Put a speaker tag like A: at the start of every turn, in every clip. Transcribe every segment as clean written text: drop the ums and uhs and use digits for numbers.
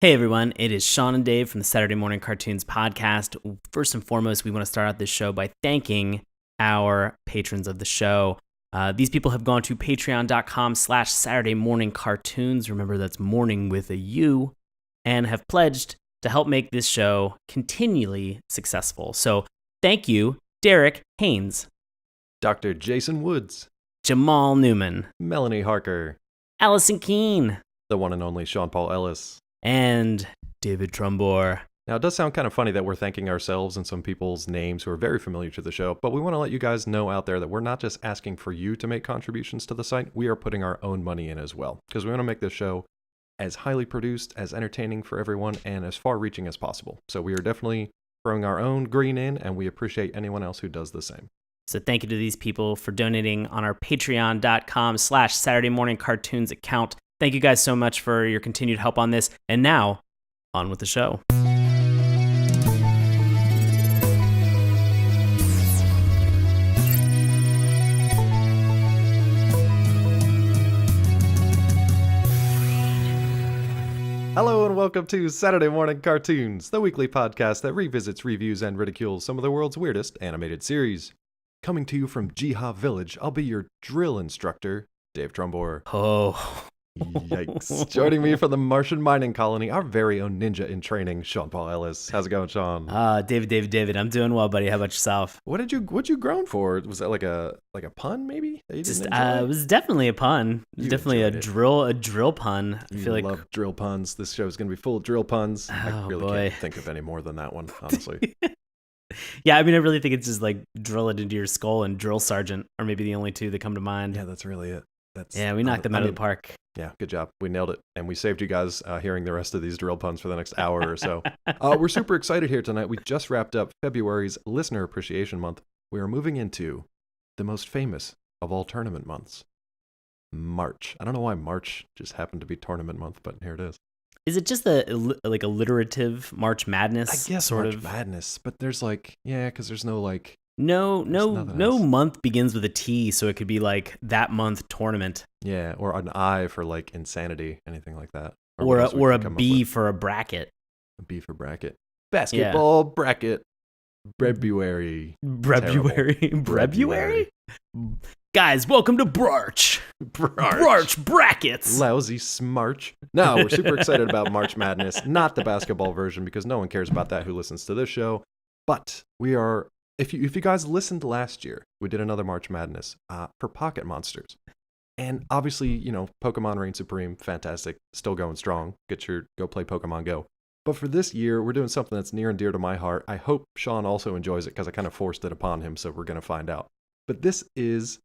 A: Hey everyone, it is Sean and Dave from the Saturday Morning Cartoons podcast. First and foremost, we want to start out this show by thanking our patrons of the show. These people have gone to patreon.com/Saturday Morning Cartoons. Remember, that's morning with a U, and have pledged to help make this show continually successful. So thank you, Derek Haynes,
B: Dr. Jason Woods,
A: Jamal Newman,
B: Melanie Harker,
A: Allison Keene,
B: the one and only Sean Paul Ellis,
A: and David Trumbore.
B: Now, it does sound kind of funny that we're thanking ourselves and some people's names who are very familiar to the show, but we want to let you guys know out there that we're not just asking for you to make contributions to the site, we are putting our own money in as well, because we want to make this show as highly produced, as entertaining for everyone, and as far-reaching as possible. So we are definitely throwing our own green in, and we appreciate anyone else who does the same.
A: So thank you to these people for donating on our patreon.com/Saturday Morning Cartoons account. Thank you guys so much for your continued help on this. And now, on with the show.
B: Hello and welcome to Saturday Morning Cartoons, the weekly podcast that revisits, reviews, and ridicules some of the world's weirdest animated series. Coming to you from Jiha Village, I'll be your drill instructor, Dave Trumbore.
A: Oh.
B: Yikes. Joining me from the Martian mining colony, our very own ninja in training, Sean Paul Ellis. How's it going, Sean?
A: David. I'm doing well, buddy. How about yourself?
B: What'd you groan for? Was that like a pun, maybe? That you
A: Just
B: didn't enjoy?
A: it was definitely a pun. It was
B: You
A: definitely
B: enjoyed
A: a drill pun. I feel like
B: love drill puns. This show is going to be full of drill puns. I
A: Oh,
B: really
A: boy.
B: can't think of any more than that one, honestly.
A: Yeah, I mean, I really think it's just like drill it into your skull and drill sergeant are maybe the only two that come to mind.
B: Yeah, that's really it.
A: We knocked them out of the park.
B: Yeah, good job. We nailed it. And we saved you guys hearing the rest of these drill puns for the next hour or so. We're super excited here tonight. We just wrapped up February's Listener Appreciation Month. We are moving into the most famous of all tournament months, March. I don't know why March just happened to be tournament month, but here it is.
A: Is it just like alliterative March Madness?
B: I guess
A: sort
B: March
A: of
B: Madness, but there's because there's no like...
A: No
B: nothing else.
A: month begins with a T, so it could be like that month tournament.
B: Yeah, or an I for like insanity, anything like that.
A: Or a B for a bracket.
B: A B for bracket. Basketball bracket. Brebuary.
A: Brebuary? Guys, welcome to Brarch. Brarch brackets.
B: Lousy smarch. No, we're super excited about March Madness, not the basketball version, because no one cares about that who listens to this show. But we are... If you guys listened last year, we did another March Madness for Pocket Monsters. And obviously, Pokemon Reign Supreme, fantastic, still going strong. Go play Pokemon Go. But for this year, we're doing something that's near and dear to my heart. I hope Sean also enjoys it because I kind of forced it upon him, so we're going to find out. But this is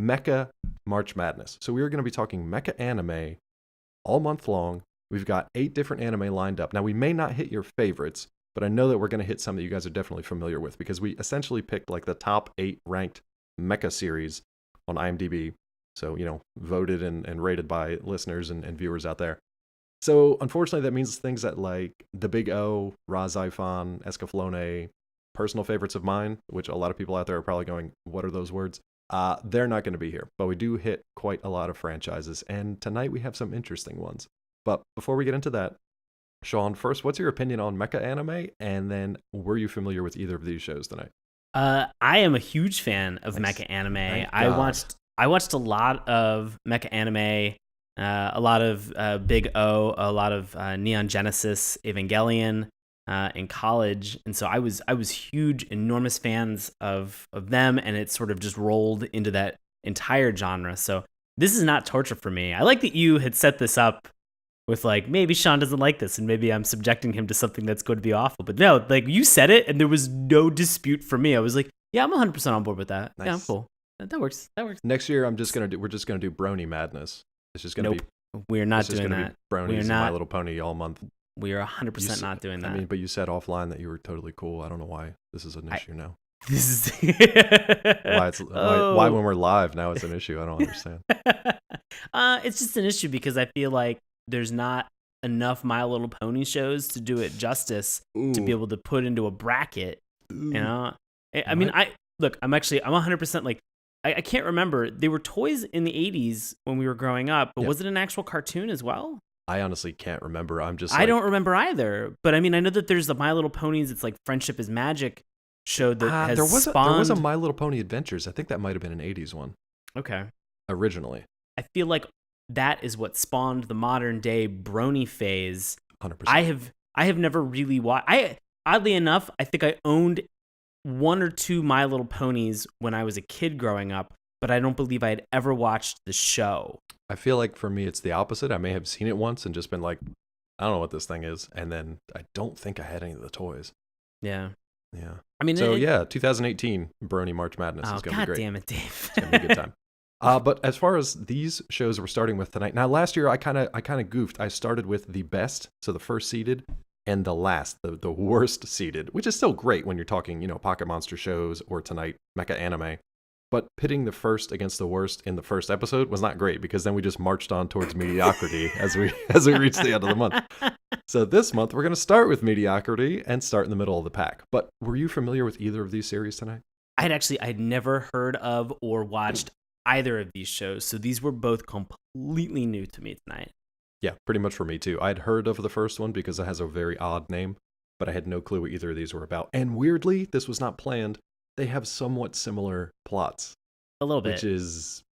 B: Mecha March Madness. So we are going to be talking Mecha anime all month long. We've got 8 different anime lined up. Now, we may not hit your favorites, but I know that we're going to hit some that you guys are definitely familiar with because we essentially picked like the top 8 ranked Mecha series on IMDb. So, voted and rated by listeners and viewers out there. So, unfortunately, that means things that like The Big O, Razaifan, Escaflowne, personal favorites of mine, which a lot of people out there are probably going, what are those words? They're not going to be here. But we do hit quite a lot of franchises. And tonight we have some interesting ones. But before we get into that, Sean, first, what's your opinion on Mecha anime? And then, were you familiar with either of these shows tonight?
A: I am a huge fan of Mecha anime. I watched a lot of Mecha anime, a lot of Big O, a lot of Neon Genesis Evangelion in college, and so I was huge, enormous fans of them, and it sort of just rolled into that entire genre. So this is not torture for me. I like that you had set this up with like, maybe Sean doesn't like this and maybe I'm subjecting him to something that's going to be awful. But no, like you said it and there was no dispute for me. I was like, yeah, I'm 100% on board with that.
B: Nice.
A: Yeah, I'm cool. That works.
B: Next year, we're just gonna do Brony Madness. It's just gonna
A: be. We're not doing that.
B: Bronies and My Little Pony all month.
A: We are 100% not doing that.
B: I mean, but you said offline that you were totally cool. I don't know why this is an issue now.
A: This is
B: why when we're live now it's an issue. I don't understand.
A: It's just an issue because I feel like there's not enough My Little Pony shows to do it justice to be able to put into a bracket. I mean, I'm 100% like, I can't remember. They were toys in the 80s when we were growing up, but was it an actual cartoon as well?
B: I honestly can't remember. I'm just
A: I don't remember either. But I mean, I know that there's the My Little Ponies. It's like Friendship is Magic show that has
B: there was a
A: spawned.
B: My Little Pony Adventures. I think that might have been an 80s one.
A: Okay.
B: Originally.
A: I feel like that is what spawned the modern day brony phase.
B: 100%.
A: I have never really watched. Oddly enough, I think I owned one or two My Little Ponies when I was a kid growing up, but I don't believe I had ever watched the show.
B: I feel like for me, it's the opposite. I may have seen it once and just been like, I don't know what this thing is. And then I don't think I had any of the toys.
A: Yeah.
B: Yeah.
A: I mean,
B: 2018 Brony March Madness is going to be great.
A: God damn it, Dave.
B: It's going to be a good time. But as far as these shows we're starting with tonight, now last year I kind of goofed. I started with the best, so the first seeded, and the last, the worst seeded, which is still great when you're talking, Pocket Monster shows or tonight Mecha Anime. But pitting the first against the worst in the first episode was not great because then we just marched on towards mediocrity as we reached the end of the month. So this month we're going to start with mediocrity and start in the middle of the pack. But were you familiar with either of these series tonight?
A: I'd never heard of or watched either of these shows, so these were both completely new to me tonight.
B: Yeah, pretty much for me too. I'd heard of the first one because it has a very odd name, but I had no clue what either of these were about. And weirdly, this was not planned. They have somewhat similar plots.
A: A little bit.
B: Which is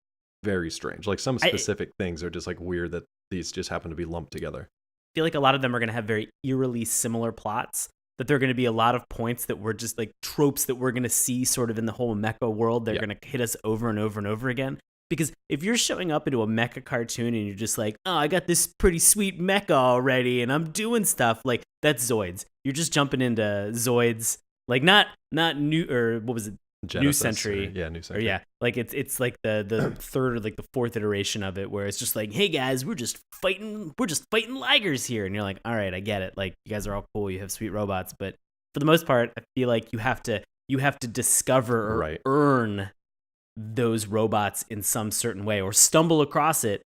B: very strange. Like some specific things are just like weird that these just happen to be lumped together.
A: I feel like a lot of them are going to have very eerily similar plots, that there are going to be a lot of points that we're just like tropes that we're going to see sort of in the whole mecha world. They're going to hit us over and over and over again. Because if you're showing up into a mecha cartoon and you're just like, oh, I got this pretty sweet mecha already and I'm doing stuff, like that's Zoids. You're just jumping into Zoids. Like not new, or what was it?
B: Genesis,
A: New Century.
B: New Century.
A: Or yeah, like it's like the third or like the fourth iteration of it, where it's just like, hey guys, we're just fighting ligers here, and you're like, all right, I get it. Like you guys are all cool, you have sweet robots, but for the most part, I feel like you have to discover or earn those robots in some certain way, or stumble across it,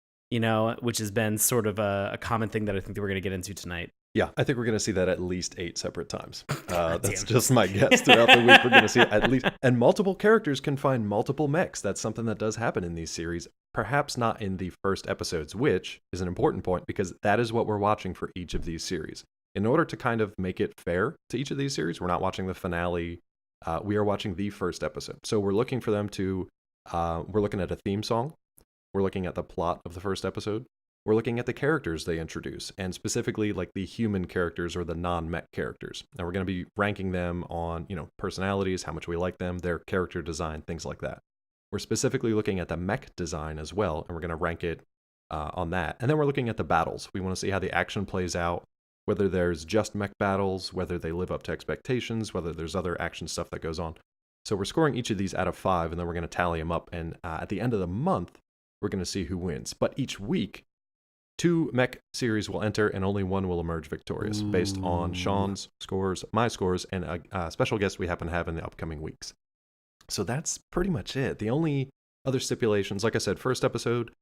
A: which has been sort of a common thing that I think that we're going to get into tonight.
B: Yeah, I think we're going to see that at least 8 separate times. That's just my guess. Throughout the week, we're going to see it at least. And multiple characters can find multiple mechs. That's something that does happen in these series. Perhaps not in the first episodes, which is an important point because that is what we're watching for each of these series. In order to kind of make it fair to each of these series, we're not watching the finale. We are watching the first episode. So we're looking for them to, we're looking at a theme song. We're looking at the plot of the first episode. We're looking at the characters they introduce, and specifically like the human characters or the non-mech characters. And we're going to be ranking them on, personalities, how much we like them, their character design, things like that. We're specifically looking at the mech design as well, and we're going to rank it on that. And then we're looking at the battles. We want to see how the action plays out, whether there's just mech battles, whether they live up to expectations, whether there's other action stuff that goes on. So we're scoring each of these out of 5, and then we're going to tally them up. And at the end of the month, we're going to see who wins. But each week, 2 mech series will enter, and only one will emerge victorious based on Sean's scores, my scores, and a special guest we happen to have in the upcoming weeks. So that's pretty much it. The only other stipulations, like I said, first episode,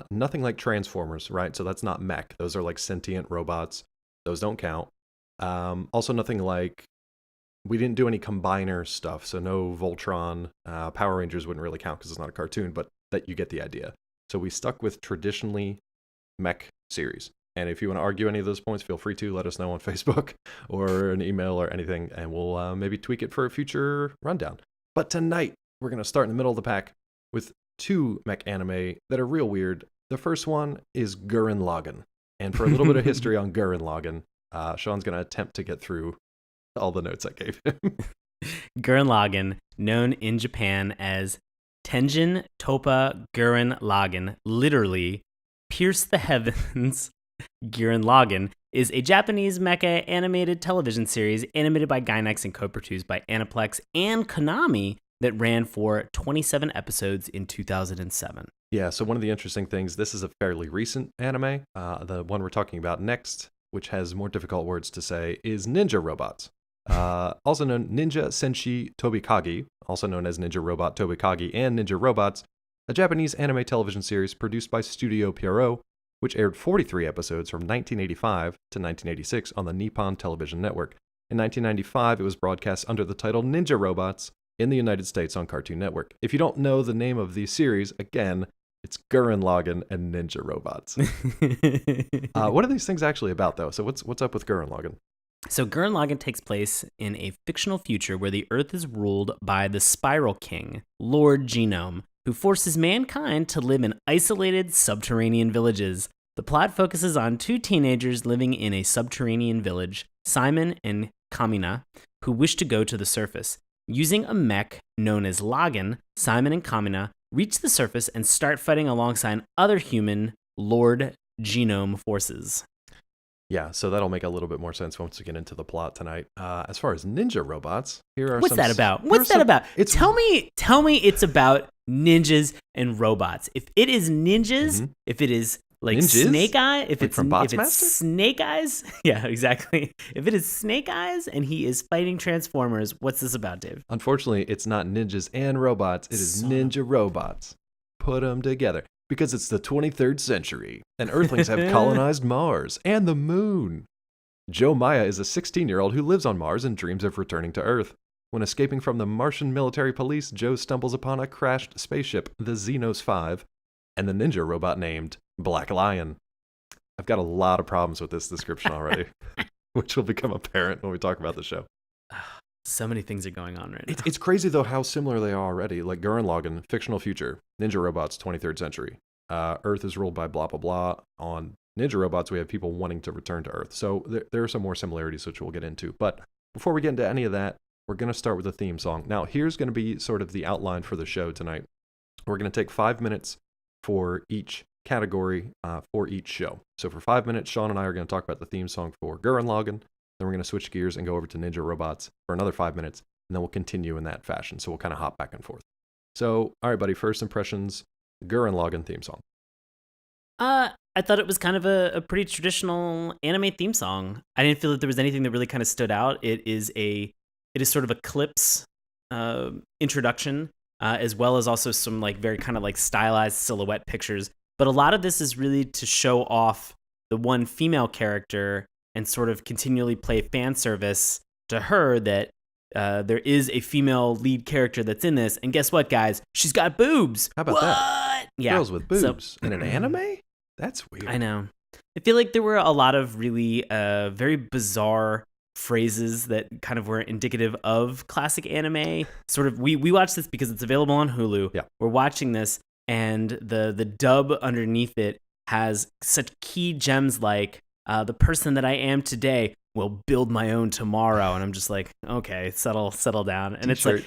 B: nothing like Transformers, right? So that's not mech. Those are like sentient robots. Those don't count. Also nothing like, we didn't do any combiner stuff, so no Voltron. Power Rangers wouldn't really count because it's not a cartoon, but that you get the idea. So we stuck with traditionally mech series. And if you want to argue any of those points, feel free to let us know on Facebook or an email or anything, and we'll maybe tweak it for a future rundown. But tonight, we're going to start in the middle of the pack with 2 mech anime that are real weird. The first one is Gurren Lagann. And for a little bit of history on Gurren Lagann, Sean's going to attempt to get through all the notes I gave him.
A: Gurren Lagann, known in Japan as Tenjin Toppa Gurren Lagann, literally Pierce the Heavens. Gurren Lagann is a Japanese mecha animated television series animated by Gainax and co-produced by Aniplex and Konami that ran for 27 episodes in 2007.
B: Yeah, so one of the interesting things, this is a fairly recent anime. The one we're talking about next, which has more difficult words to say, is Ninja Robots. Also known Ninja Senshi Tobikagi, also known as Ninja Robot Tobikagi and Ninja Robots, a Japanese anime television series produced by Studio Pierrot, which aired 43 episodes from 1985 to 1986 on the Nippon Television Network. In 1995, it was broadcast under the title Ninja Robots in the United States on Cartoon Network. If you don't know the name of the series, again, It's Gurren Lagann and ninja robots. What are these things actually about, though? So what's up with Gurren Lagann?
A: So Gurren Lagann takes place in a fictional future where the Earth is ruled by the Spiral King, Lord Genome, who forces mankind to live in isolated subterranean villages. The plot focuses on two teenagers living in a subterranean village, Simon and Kamina, who wish to go to the surface. Using a mech known as Lagann, Simon and Kamina reach the surface and start fighting alongside other human Lord Genome forces.
B: Yeah, so that'll make a little bit more sense once we get into the plot tonight. As far as ninja robots, here are
A: What's that about? What's that about? Tell me it's about ninjas and robots. If it is ninjas, if it is like
B: ninjas?
A: Snake Eye, if it's
B: Master?
A: Snake Eyes, yeah, exactly. If it is Snake Eyes and he is fighting Transformers, what's this about, Dave?
B: Unfortunately, it's not ninjas and robots. It is ninja robots. Put them together. Because it's the 23rd century, and Earthlings have colonized Mars and the moon. Joe Maya is a 16-year-old who lives on Mars and dreams of returning to Earth. When escaping from the Martian military police, Joe stumbles upon a crashed spaceship, the Xenos 5, and the ninja robot named Black Lion. I've got a lot of problems with this description already, which will become apparent when we talk about the show.
A: So many things are going on right now.
B: It's crazy, though, how similar they are already. Like Gurren Lagann, fictional future. Ninja robots, 23rd century. Earth is ruled by blah, blah, blah. On ninja robots, we have people wanting to return to Earth. So there are some more similarities, which we'll get into. But before we get into any of that, we're going to start with a theme song. Now, here's going to be sort of the outline for the show tonight. We're going to take 5 minutes for each category for each show. So for 5 minutes, Sean and I are going to talk about the theme song for Gurren Lagann. Then we're going to switch gears and go over to ninja robots for another 5 minutes. And then we'll continue in that fashion. So we'll kind of hop back and forth. So, all right, buddy, first impressions, Gurren Lagann theme song.
A: I thought it was kind of a pretty traditional anime theme song. I didn't feel that there was anything that really kind of stood out. It is sort of a clips introduction, as well as also some like very kind of like stylized silhouette pictures. But a lot of this is really to show off the one female character and sort of continually play fan service to her that there is a female lead character that's in this. And guess what, guys? She's got boobs.
B: How about that?
A: Yeah.
B: Girls with boobs in an anime? That's weird.
A: I know. I feel like there were a lot of really very bizarre phrases that kind of were indicative of classic anime. Sort of, we watched this because it's available on Hulu.
B: Yeah.
A: We're watching this, and the dub underneath it has such key gems like, the person that I am today will build my own tomorrow. And I'm just like, okay, settle down. And
B: T-shirt.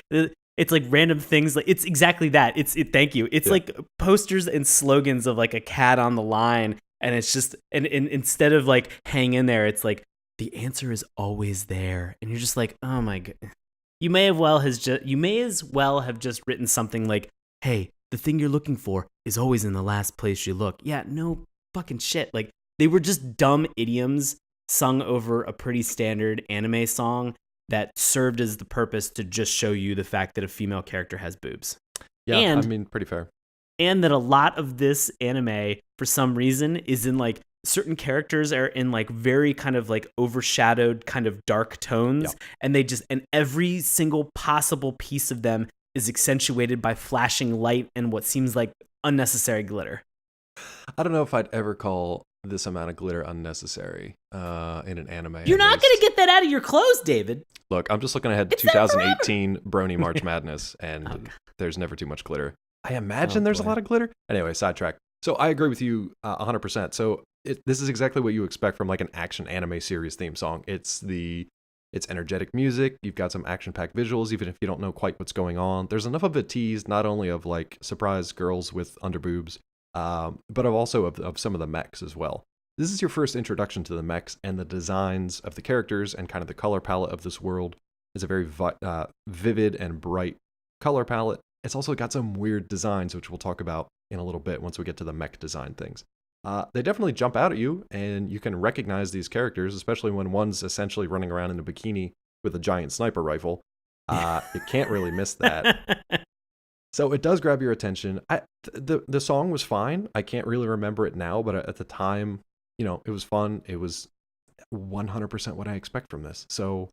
A: it's like random things. Like it's exactly that. Thank you. It's like posters and slogans of like a cat on the line. And it's just, and instead of like hang in there, it's like, the answer is always there. And you're just like, oh my God. You may as well have just written something like, hey, the thing you're looking for is always in the last place you look. Yeah, no fucking shit. Like, they were just dumb idioms sung over a pretty standard anime song that served as the purpose to just show you the fact that a female character has boobs.
B: Yeah,
A: and,
B: I mean, pretty fair.
A: And that a lot of this anime, for some reason, is in like certain characters are in like very kind of like overshadowed kind of dark tones. Yeah. And every single possible piece of them is accentuated by flashing light and what seems like unnecessary glitter.
B: I don't know if I'd ever call this amount of glitter unnecessary in an anime.
A: You're not going to get that out of your clothes, David.
B: Look, I'm just looking ahead to 2018 Brony March Madness, and there's never too much glitter. I imagine there's a lot of glitter. Anyway, sidetrack. So I agree with you 100%. So this is exactly what you expect from like an action anime series theme song. It's energetic music. You've got some action-packed visuals, even if you don't know quite what's going on. There's enough of a tease, not only of like surprise girls with underboobs, but also of some of the mechs as well. This is your first introduction to the mechs, and the designs of the characters and kind of the color palette of this world is a very vivid and bright color palette. It's also got some weird designs, which we'll talk about in a little bit once we get to the mech design things. They definitely jump out at you, and you can recognize these characters, especially when one's essentially running around in a bikini with a giant sniper rifle. You can't really miss that. So it does grab your attention. The song was fine. I can't really remember it now, but at the time, it was fun. It was 100% what I expect from this. So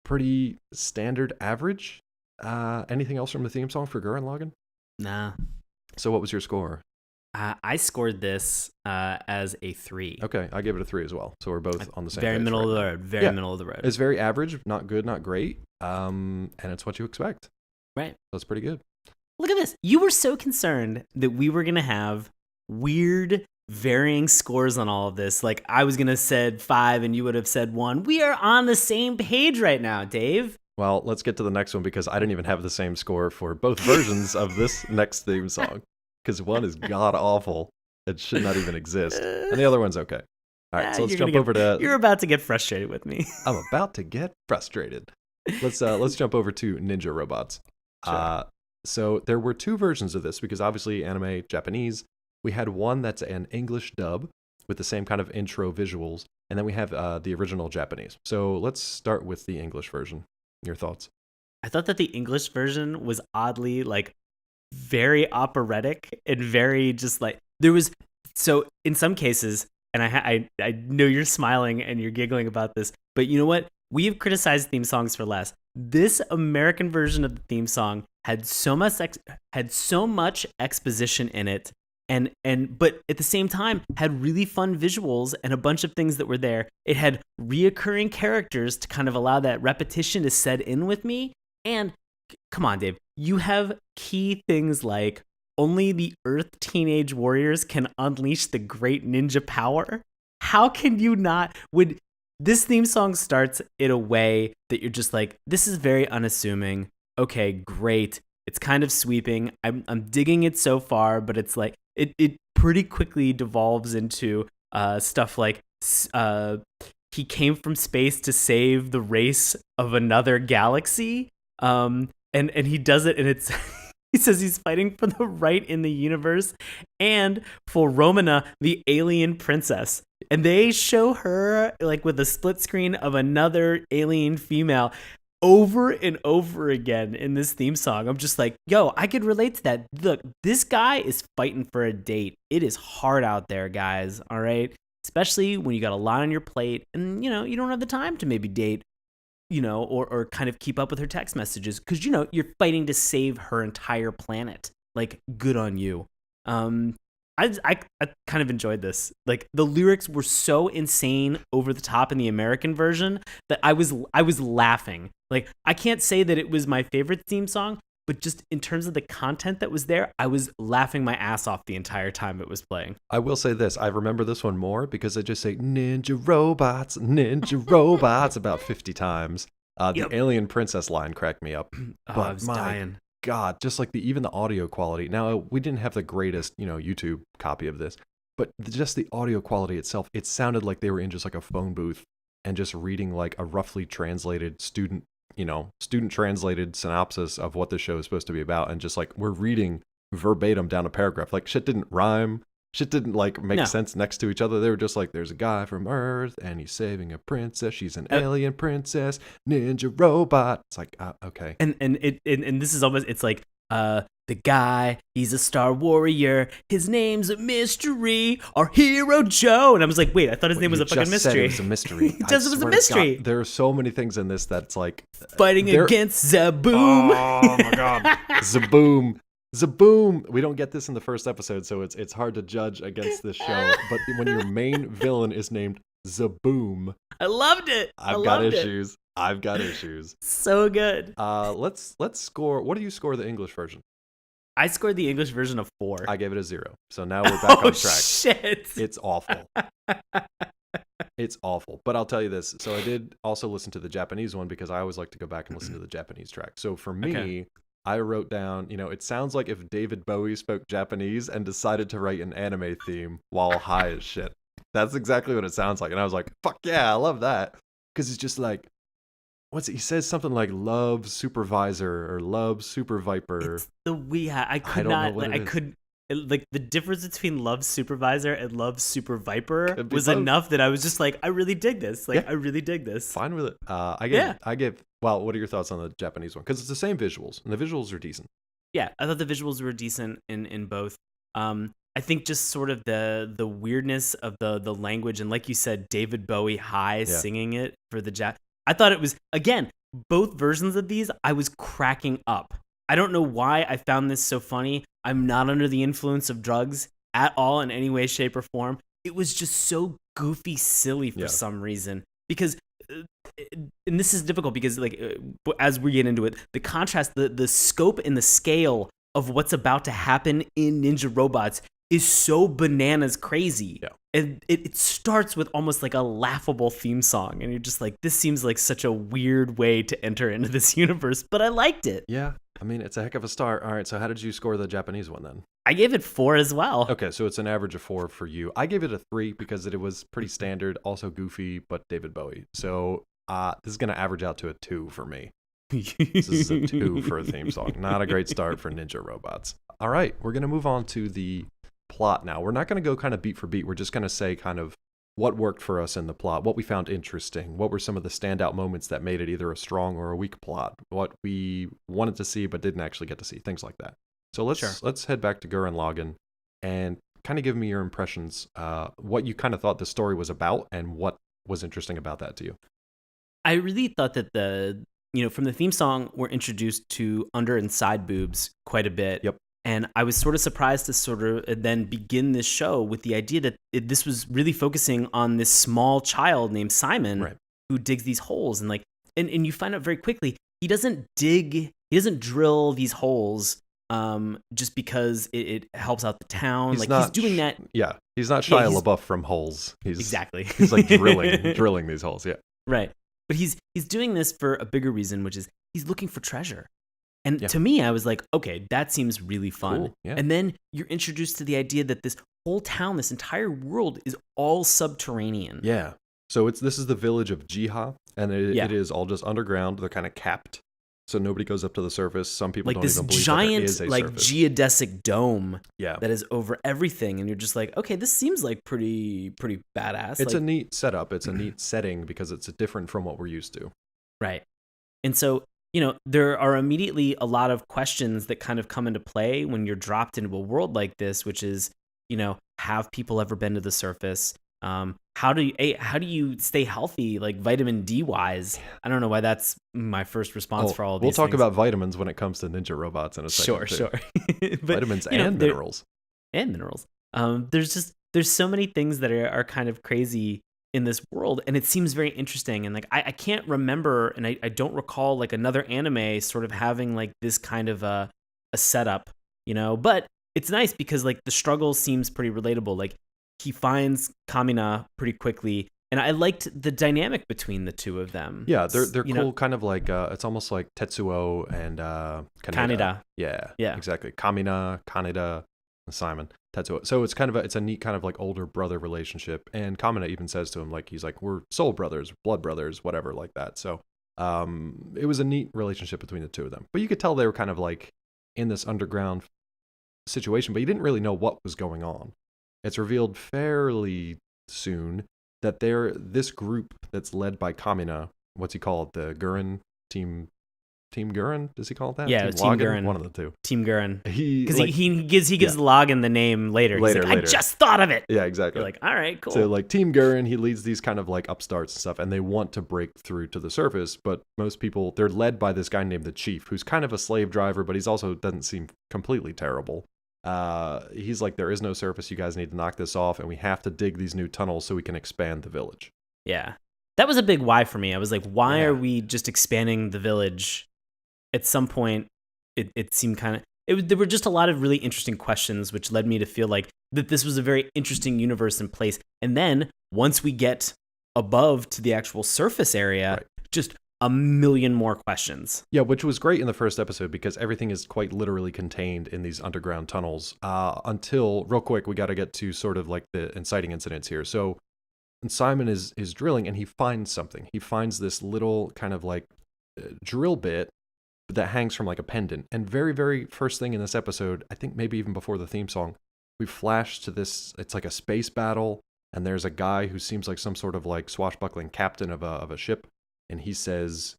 B: pretty standard average. Anything else from the theme song for Gurren Lagann?
A: Nah.
B: So what was your score?
A: I scored this as a 3.
B: Okay, I gave it a 3 as well. So we're both on the same
A: very
B: page
A: middle
B: right
A: of the
B: now.
A: road. Very middle of the road.
B: It's very average, not good, not great. And it's what you expect.
A: Right.
B: That's pretty good.
A: Look at this. You were so concerned that we were going to have weird varying scores on all of this. Like I was going to said 5 and you would have said 1. We are on the same page right now, Dave.
B: Well, let's get to the next one because I didn't even have the same score for both versions of this next theme song. Because one is god awful. It should not even exist. And the other one's okay. All right, so let's jump over to...
A: You're about to get frustrated with me.
B: I'm about to get frustrated. Let's jump over to Ninja Robots.
A: Sure.
B: So there were 2 versions of this because obviously anime, Japanese. We had one that's an English dub with the same kind of intro visuals. And then we have the original Japanese. So let's start with the English version. Your thoughts?
A: I thought that the English version was oddly like very operatic and very just like there was. So in some cases, and I know you're smiling and you're giggling about this, but you know what? We have criticized theme songs for less. This American version of the theme song had so much exposition in it, but at the same time had really fun visuals and a bunch of things that were there. It had reoccurring characters to kind of allow that repetition to set in with me. And come on, Dave, you have key things like only the Earth Teenage Warriors can unleash the great ninja power. How can you not? Would this theme song starts in a way that you're just like, this is very unassuming. Okay, great. It's kind of sweeping. I'm digging it so far, but it's like it pretty quickly devolves into stuff like he came from space to save the race of another galaxy. And he does it, and it's he says he's fighting for the right in the universe and for Romana, the alien princess. And they show her like with a split screen of another alien female over and over again in this theme song. I'm just like, yo, I could relate to that. Look, this guy is fighting for a date. It is hard out there, guys. All right. Especially when you got a lot on your plate and, you don't have the time to maybe date, or kind of keep up with her text messages because, you're fighting to save her entire planet. Like, good on you. I kind of enjoyed this. Like, the lyrics were so insane over the top in the American version that I was laughing. Like, I can't say that it was my favorite theme song, but just in terms of the content that was there, I was laughing my ass off the entire time it was playing.
B: I will say this. I remember this one more because I just say ninja robots about 50 times. The alien princess line cracked me up.
A: But I was dying.
B: God, just like even the audio quality. Now, we didn't have the greatest, YouTube copy of this, but just the audio quality itself, it sounded like they were in just like a phone booth and just reading like a roughly translated student translated synopsis of what this show is supposed to be about. And just like we're reading verbatim down a paragraph. Like shit didn't rhyme. Shit didn't like make sense next to each other. They were just like, there's a guy from Earth and he's saving a princess. She's an alien princess, ninja robot. It's like, okay.
A: And this is almost, it's like, the guy, he's a Star Warrior. His name's a mystery. Our hero Joe. And I was like, wait, I thought his name was a fucking mystery.
B: It was a mystery.
A: It was a mystery.
B: There are so many things in this that's like
A: fighting against Zaboom.
B: Oh my god, Zaboom. We don't get this in the first episode, so it's hard to judge against this show. But when your main villain is named Zaboom,
A: I loved it.
B: I've got issues.
A: So good.
B: Let's score. What do you score the English version?
A: I scored the English version of 4.
B: I gave it a 0. So now we're back on track.
A: Shit.
B: It's awful. It's awful. But I'll tell you this. So I did also listen to the Japanese one because I always like to go back and listen to the Japanese track. So for me, I wrote down, it sounds like if David Bowie spoke Japanese and decided to write an anime theme while high as shit. That's exactly what it sounds like. And I was like, fuck yeah, I love that. Because it's just like, he says something like love supervisor or love super viper.
A: It's I could not, like, I couldn't, like, the difference between love supervisor and love super viper was enough that I was just like, I really dig this. Like, I really dig this.
B: Fine with it. I give, well, what are your thoughts on the Japanese one? Because it's the same visuals, and the visuals are decent.
A: Yeah, I thought the visuals were decent in both. I think just sort of the weirdness of the language, and like you said, David Bowie singing it for the I thought it was, again, both versions of these, I was cracking up. I don't know why I found this so funny. I'm not under the influence of drugs. at all in any way, shape, or form. It was just so goofy, silly for some reason. Because, and this is difficult because, as we get into it, the contrast, the scope and the scale of what's about to happen in Ninja Robots is so bananas crazy.
B: Yeah.
A: And it starts with almost like a laughable theme song. And you're just like, this seems like such a weird way to enter into this universe, but I liked it.
B: Yeah. I mean, it's a heck of a start. All right. So how did you score the Japanese one then?
A: I gave it 4 as well.
B: Okay. So it's an average of 4 for you. I gave it a 3 because it was pretty standard, also goofy, but David Bowie. So this is going to average out to a 2 for me. This is a 2 for a theme song. Not a great start for Ninja Robots. All right. We're going to move on to the plot now. We're not going to go kind of beat for beat. We're just going to say kind of what worked for us in the plot, what we found interesting, what were some of the standout moments that made it either a strong or a weak plot, what we wanted to see but didn't actually get to see, things like that. So let's head back to Gurren Lagann and kind of give me your impressions, what you kind of thought the story was about and what was interesting about that to you.
A: I really thought that from the theme song, we're introduced to under and side boobs quite a bit.
B: Yep.
A: And I was sort of surprised to sort of then begin this show with the idea that this was really focusing on this small child named Simon who digs these holes. And and you find out very quickly, he doesn't drill these holes just because it helps out the town. He's doing that.
B: Yeah, he's not Shia LaBeouf from Holes.
A: Exactly.
B: He's like drilling these holes, yeah.
A: Right. But he's doing this for a bigger reason, which is he's looking for treasure. And to me, I was like, okay, that seems really fun.
B: Cool. Yeah.
A: And then you're introduced to the idea that this whole town, this entire world is all subterranean.
B: Yeah. So this is the village of Jiha, and it is all just underground. They're kind of capped, so nobody goes up to the surface. Some people don't even believe that there is a
A: giant,
B: surface.
A: geodesic dome that is over everything. And you're just like, okay, this seems like pretty badass.
B: It's a neat setup. It's a neat setting because it's different from what we're used to.
A: Right. And so, there are immediately a lot of questions that kind of come into play when you're dropped into a world like this, which is, have people ever been to the surface? How do you stay healthy, like vitamin D wise? I don't know why that's my first response for all of these things.
B: We'll talk about vitamins when it comes to Ninja Robots in a second.
A: Sure. But,
B: vitamins and minerals.
A: And minerals. There's so many things that are kind of crazy in this world, and it seems very interesting. And I can't remember, and I don't recall like another anime sort of having like this kind of a setup, but it's nice because like the struggle seems pretty relatable. Like he finds Kamina pretty quickly, and I liked the dynamic between the two of them.
B: Yeah, they're cool, kind of like it's almost like Tetsuo and
A: Kaneda.
B: Yeah, exactly. Kamina, Kaneda, and Simon. Tetsuo. So it's it's a neat kind of like older brother relationship, and Kamina even says to him he's like, we're soul brothers, blood brothers, whatever like that. So it was a neat relationship between the two of them. But you could tell they were kind of like in this underground situation, but you didn't really know what was going on. It's revealed fairly soon that this group that's led by Kamina, what's he called? The Gurren Team Gurren? Does he call it that?
A: Yeah, Team Gurren.
B: One of the two.
A: Team Gurren. Because he gives Lagann the name later. He's like, I just thought of it.
B: Yeah, exactly.
A: You're like, all right, cool.
B: So Team Gurren, he leads these kind of like upstarts and stuff, and they want to break through to the surface, but most people, they're led by this guy named the Chief, who's kind of a slave driver, but he's also doesn't seem completely terrible. He's like, there is no surface. You guys need to knock this off, and we have to dig these new tunnels so we can expand the village.
A: Yeah. That was a big why for me. I was like, why are we just expanding the village? At some point, it seemed kind of... There were just a lot of really interesting questions, which led me to feel like that this was a very interesting universe in place. And then, once we get above to the actual surface area, just a million more questions.
B: Yeah, which was great in the first episode because everything is quite literally contained in these underground tunnels. Until, real quick, we got to get to sort of like the inciting incidents here. So Simon is drilling and he finds something. He finds this little kind of like drill bit that hangs from like a pendant. And very, very first thing in this episode, I think maybe even before the theme song, we flash to this, it's like a space battle, and there's a guy who seems like some sort of like swashbuckling captain of a ship, and he says,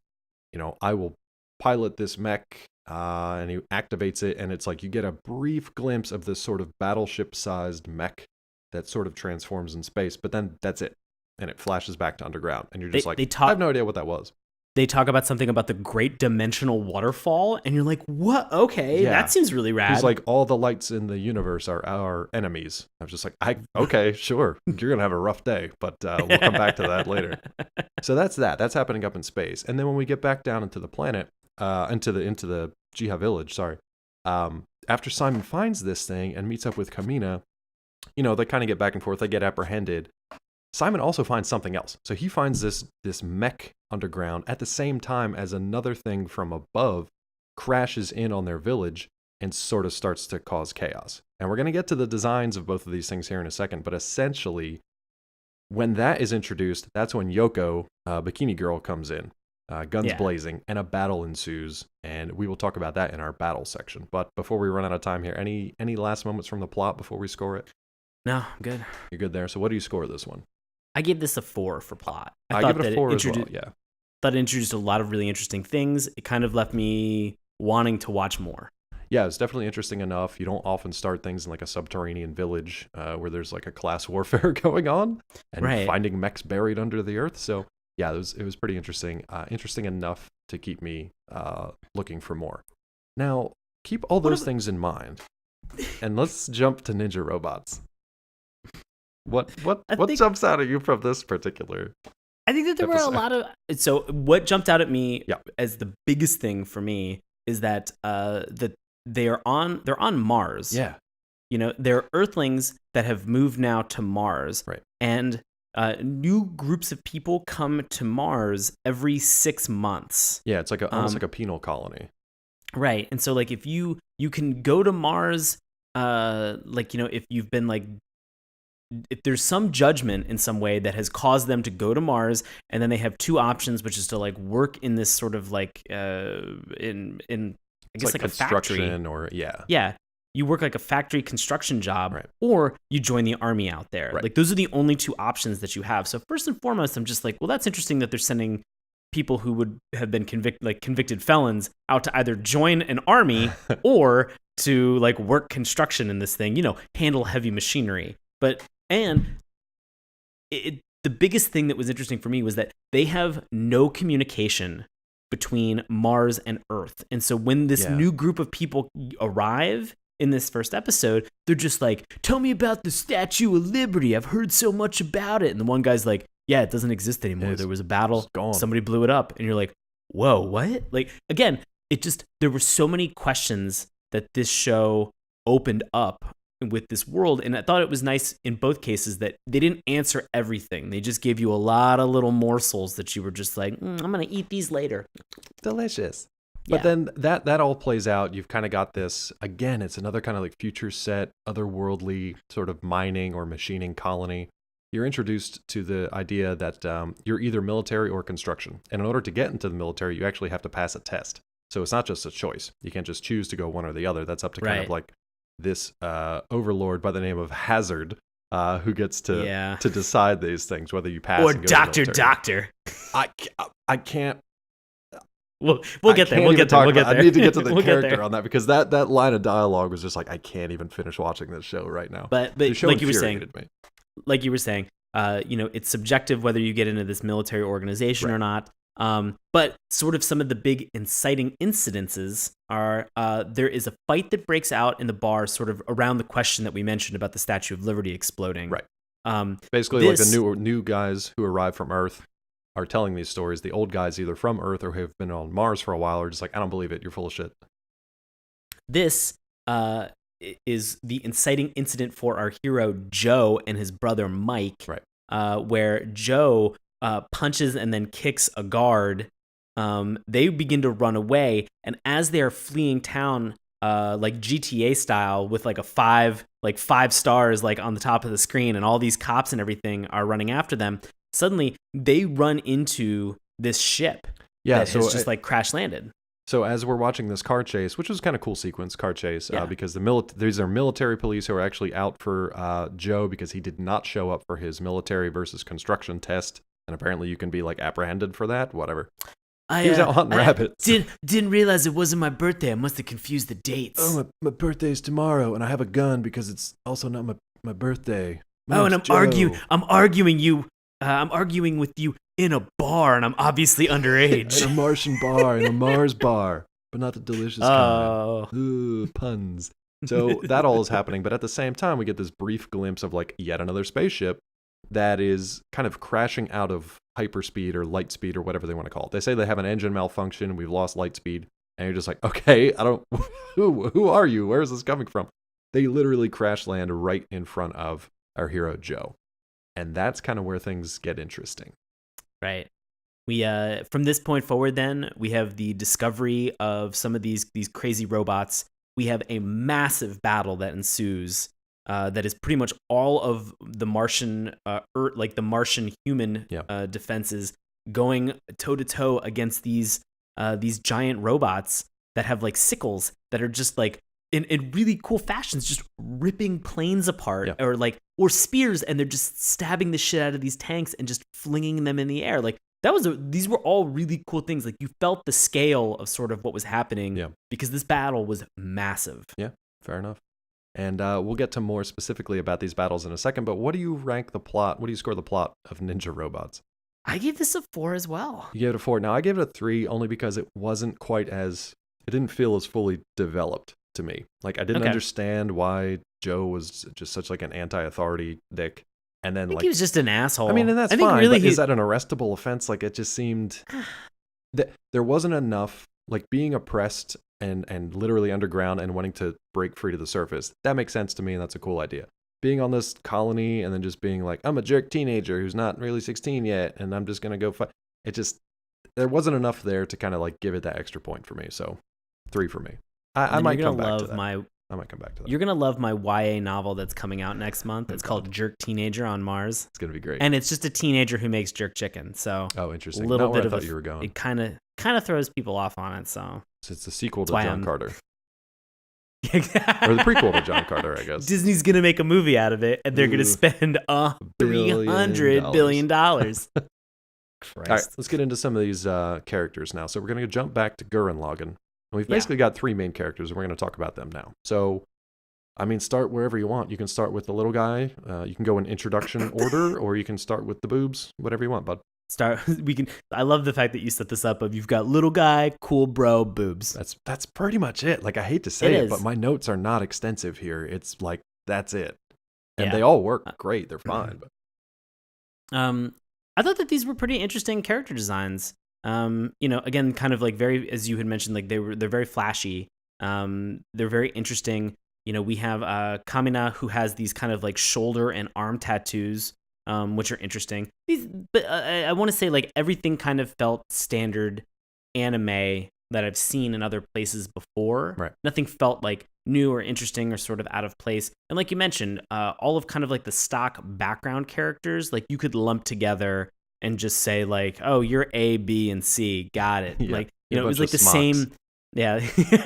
B: I will pilot this mech, and he activates it, and it's like you get a brief glimpse of this sort of battleship-sized mech that sort of transforms in space, but then that's it, and it flashes back to underground, and you're just I have no idea what that was.
A: they talk about something about the Great Dimensional Waterfall, and you're like, what? Okay, that seems really rad.
B: He's like, all the lights in the universe are our enemies. I was just like, okay, sure. You're going to have a rough day, but we'll come back to that later. So that's that. That's happening up in space. And then when we get back down into the planet, into the Jiha village, after Simon finds this thing and meets up with Kamina, they kind of get back and forth. They get apprehended. Simon also finds something else. So he finds this mech underground at the same time as another thing from above crashes in on their village and sort of starts to cause chaos. And we're going to get to the designs of both of these things here in a second, but essentially, when that is introduced, that's when Yoko, Bikini Girl, comes in, guns blazing, and a battle ensues, and we will talk about that in our battle section. But before we run out of time here, any last moments from the plot before we score it?
A: No, I'm good.
B: You're good there. So what do you score this one?
A: I gave this a 4 for plot.
B: I give it a 4 as well, yeah.
A: Thought it introduced a lot of really interesting things. It kind of left me wanting to watch more.
B: Yeah, it's definitely interesting enough. You don't often start things in like a subterranean village where there's like a class warfare going on and finding mechs buried under the earth. So yeah, it was pretty interesting. Interesting enough to keep me looking for more. Now, keep all those things in mind, and let's jump to ninja robots. What jumps out at you from this particular?
A: I think that there were a lot of. So what jumped out at me as the biggest thing for me is that they're on Mars.
B: Yeah,
A: they're Earthlings that have moved now to Mars.
B: Right,
A: and new groups of people come to Mars every 6 months.
B: Yeah, it's like almost like a penal colony.
A: Right, and so like if you can go to Mars, if you've been like. If there's some judgment in some way that has caused them to go to Mars, and then they have two options, which is to like work in this sort of like in I guess like a factory
B: or
A: you work like a factory construction job,
B: right,
A: or you join the army out there.
B: Right.
A: Like those are the only two options that you have. So first and foremost, I'm just like, well, that's interesting that they're sending people who would have been convicted felons out to either join an army or to like work construction in this thing, handle heavy machinery. And the biggest thing that was interesting for me was that they have no communication between Mars and Earth. And so when this new group of people arrive in this first episode, they're just like, tell me about the Statue of Liberty. I've heard so much about it. And the one guy's like, yeah, it doesn't exist anymore. There was a battle. Somebody blew it up. And you're like, whoa, what? Like, again, there were so many questions that this show opened up with this world, and I thought it was nice in both cases that they didn't answer everything. They just gave you a lot of little morsels that you were just like, I'm gonna eat these later.
B: Delicious. But then that all plays out. You've kind of got this, again, it's another kind of like future set, otherworldly sort of mining or machining colony. You're introduced to the idea that you're either military or construction, and in order to get into the military, you actually have to pass a test. So it's not just a choice. You can't just choose to go one or the other. That's up to kind of like this overlord by the name of Hazard, who gets to decide these things, whether you pass
A: or
B: and go
A: Doctor.
B: I can't.
A: We'll get there. We'll get there.
B: I need to get to the character on that, because that line of dialogue was just like, I can't even finish watching this show right now.
A: But
B: the show
A: like you were saying, it's subjective whether you get into this military organization or not. But sort of some of the big inciting incidences are there is a fight that breaks out in the bar sort of around the question that we mentioned about the Statue of Liberty exploding.
B: Right. Basically, like the new guys who arrive from Earth are telling these stories. The old guys, either from Earth or have been on Mars for a while, are just like, I don't believe it. You're full of shit.
A: This is the inciting incident for our hero Joe and his brother Mike, where Joe punches and then kicks a guard. They begin to run away, and as they are fleeing town, like GTA style, with like five stars like on the top of the screen, and all these cops and everything are running after them. Suddenly, they run into this ship that has just like crash landed.
B: So as we're watching this car chase, which was kind of cool sequence, because these are military police who are actually out for Joe because he did not show up for his military versus construction test. And apparently you can be like apprehended for that, whatever. He was out hunting rabbits.
A: Didn't realize it wasn't my birthday. I must have confused the dates.
B: Oh, my birthday's tomorrow, and I have a gun because it's also not my birthday.
A: And I'm arguing you. I'm arguing with you in a bar, and I'm obviously underage.
B: In a Martian bar, in a Mars bar, but not the delicious kind. Ooh, puns. So that all is happening, but at the same time, we get this brief glimpse of like yet another spaceship that is kind of crashing out of hyperspeed or light speed or whatever they want to call it. They say they have an engine malfunction, we've lost light speed, and you're just like, okay, I don't, who are you? Where is this coming from? They literally crash land right in front of our hero Joe. And that's kind of where things get interesting.
A: Right. We from this point forward, then we have the discovery of some of these crazy robots. We have a massive battle that ensues. That is pretty much all of the Martian, like the Martian human defenses, going toe to toe against these giant robots that have like sickles that are just like in really cool fashions, just ripping planes apart, or spears, and they're just stabbing the shit out of these tanks and just flinging them in the air. Like these were all really cool things. Like you felt the scale of sort of what was happening because this battle was massive.
B: Yeah, fair enough. And we'll get to more specifically about these battles in a second, but what do you rank the plot? What do you score the plot of Ninja Robots?
A: I gave this a 4 as well.
B: You gave it a 4. Now, I gave it a 3 only because it wasn't quite as, it didn't feel as fully developed to me. Like, I didn't understand why Joe was just such like an anti-authority dick. And then
A: I think he was just an asshole.
B: I mean, and that's fine, really but is that an arrestable offense? Like, it just seemed, there wasn't enough, like, being oppressed and literally underground and wanting to break free to the surface. That makes sense to me, and that's a cool idea. Being on this colony and then just being like, I'm a jerk teenager who's not really 16 yet, and I'm just going to go fight. It just, there wasn't enough there to kind of like give it that extra point for me. So 3 for me. I might come back to that. I might come back to that.
A: You're going to love my YA novel that's coming out next month. It's called Jerk Teenager on Mars.
B: It's going to be great.
A: And it's just a teenager who makes jerk chicken. So
B: interesting.
A: A little
B: not
A: bit
B: where
A: of
B: I thought you were going.
A: It kind of throws people off on it. So
B: it's the sequel to John Carter.
A: Or
B: the preprequel to John Carter, I guess.
A: Disney's going to make a movie out of it, and they're going to spend $300 billion. Christ.
B: All right, let's get into some of these characters now. So we're going to jump back to Gurren Lagann. And we've basically got 3 main characters, and we're going to talk about them now. So, I mean, start wherever you want. You can start with the little guy. You can go in introduction order, or you can start with the boobs. Whatever you want, bud.
A: I love the fact that you set this up of you've got little guy, cool bro, boobs.
B: That's pretty much it. Like, I hate to say it, but my notes are not extensive here. It's like, that's it. And they all work great. They're fine. But
A: I thought that these were pretty interesting character designs. Again, kind of like very, as you had mentioned, like they're very flashy. They're very interesting. We have Kamina, who has these kind of like shoulder and arm tattoos, which are interesting. But I want to say like everything kind of felt standard anime that I've seen in other places before.
B: Right.
A: Nothing felt like new or interesting or sort of out of place. And like you mentioned, all of kind of like the stock background characters, like you could lump together and just say like, oh, you're A, B, and C. Got it.
B: Yeah.
A: Like, it was like the same. Yeah,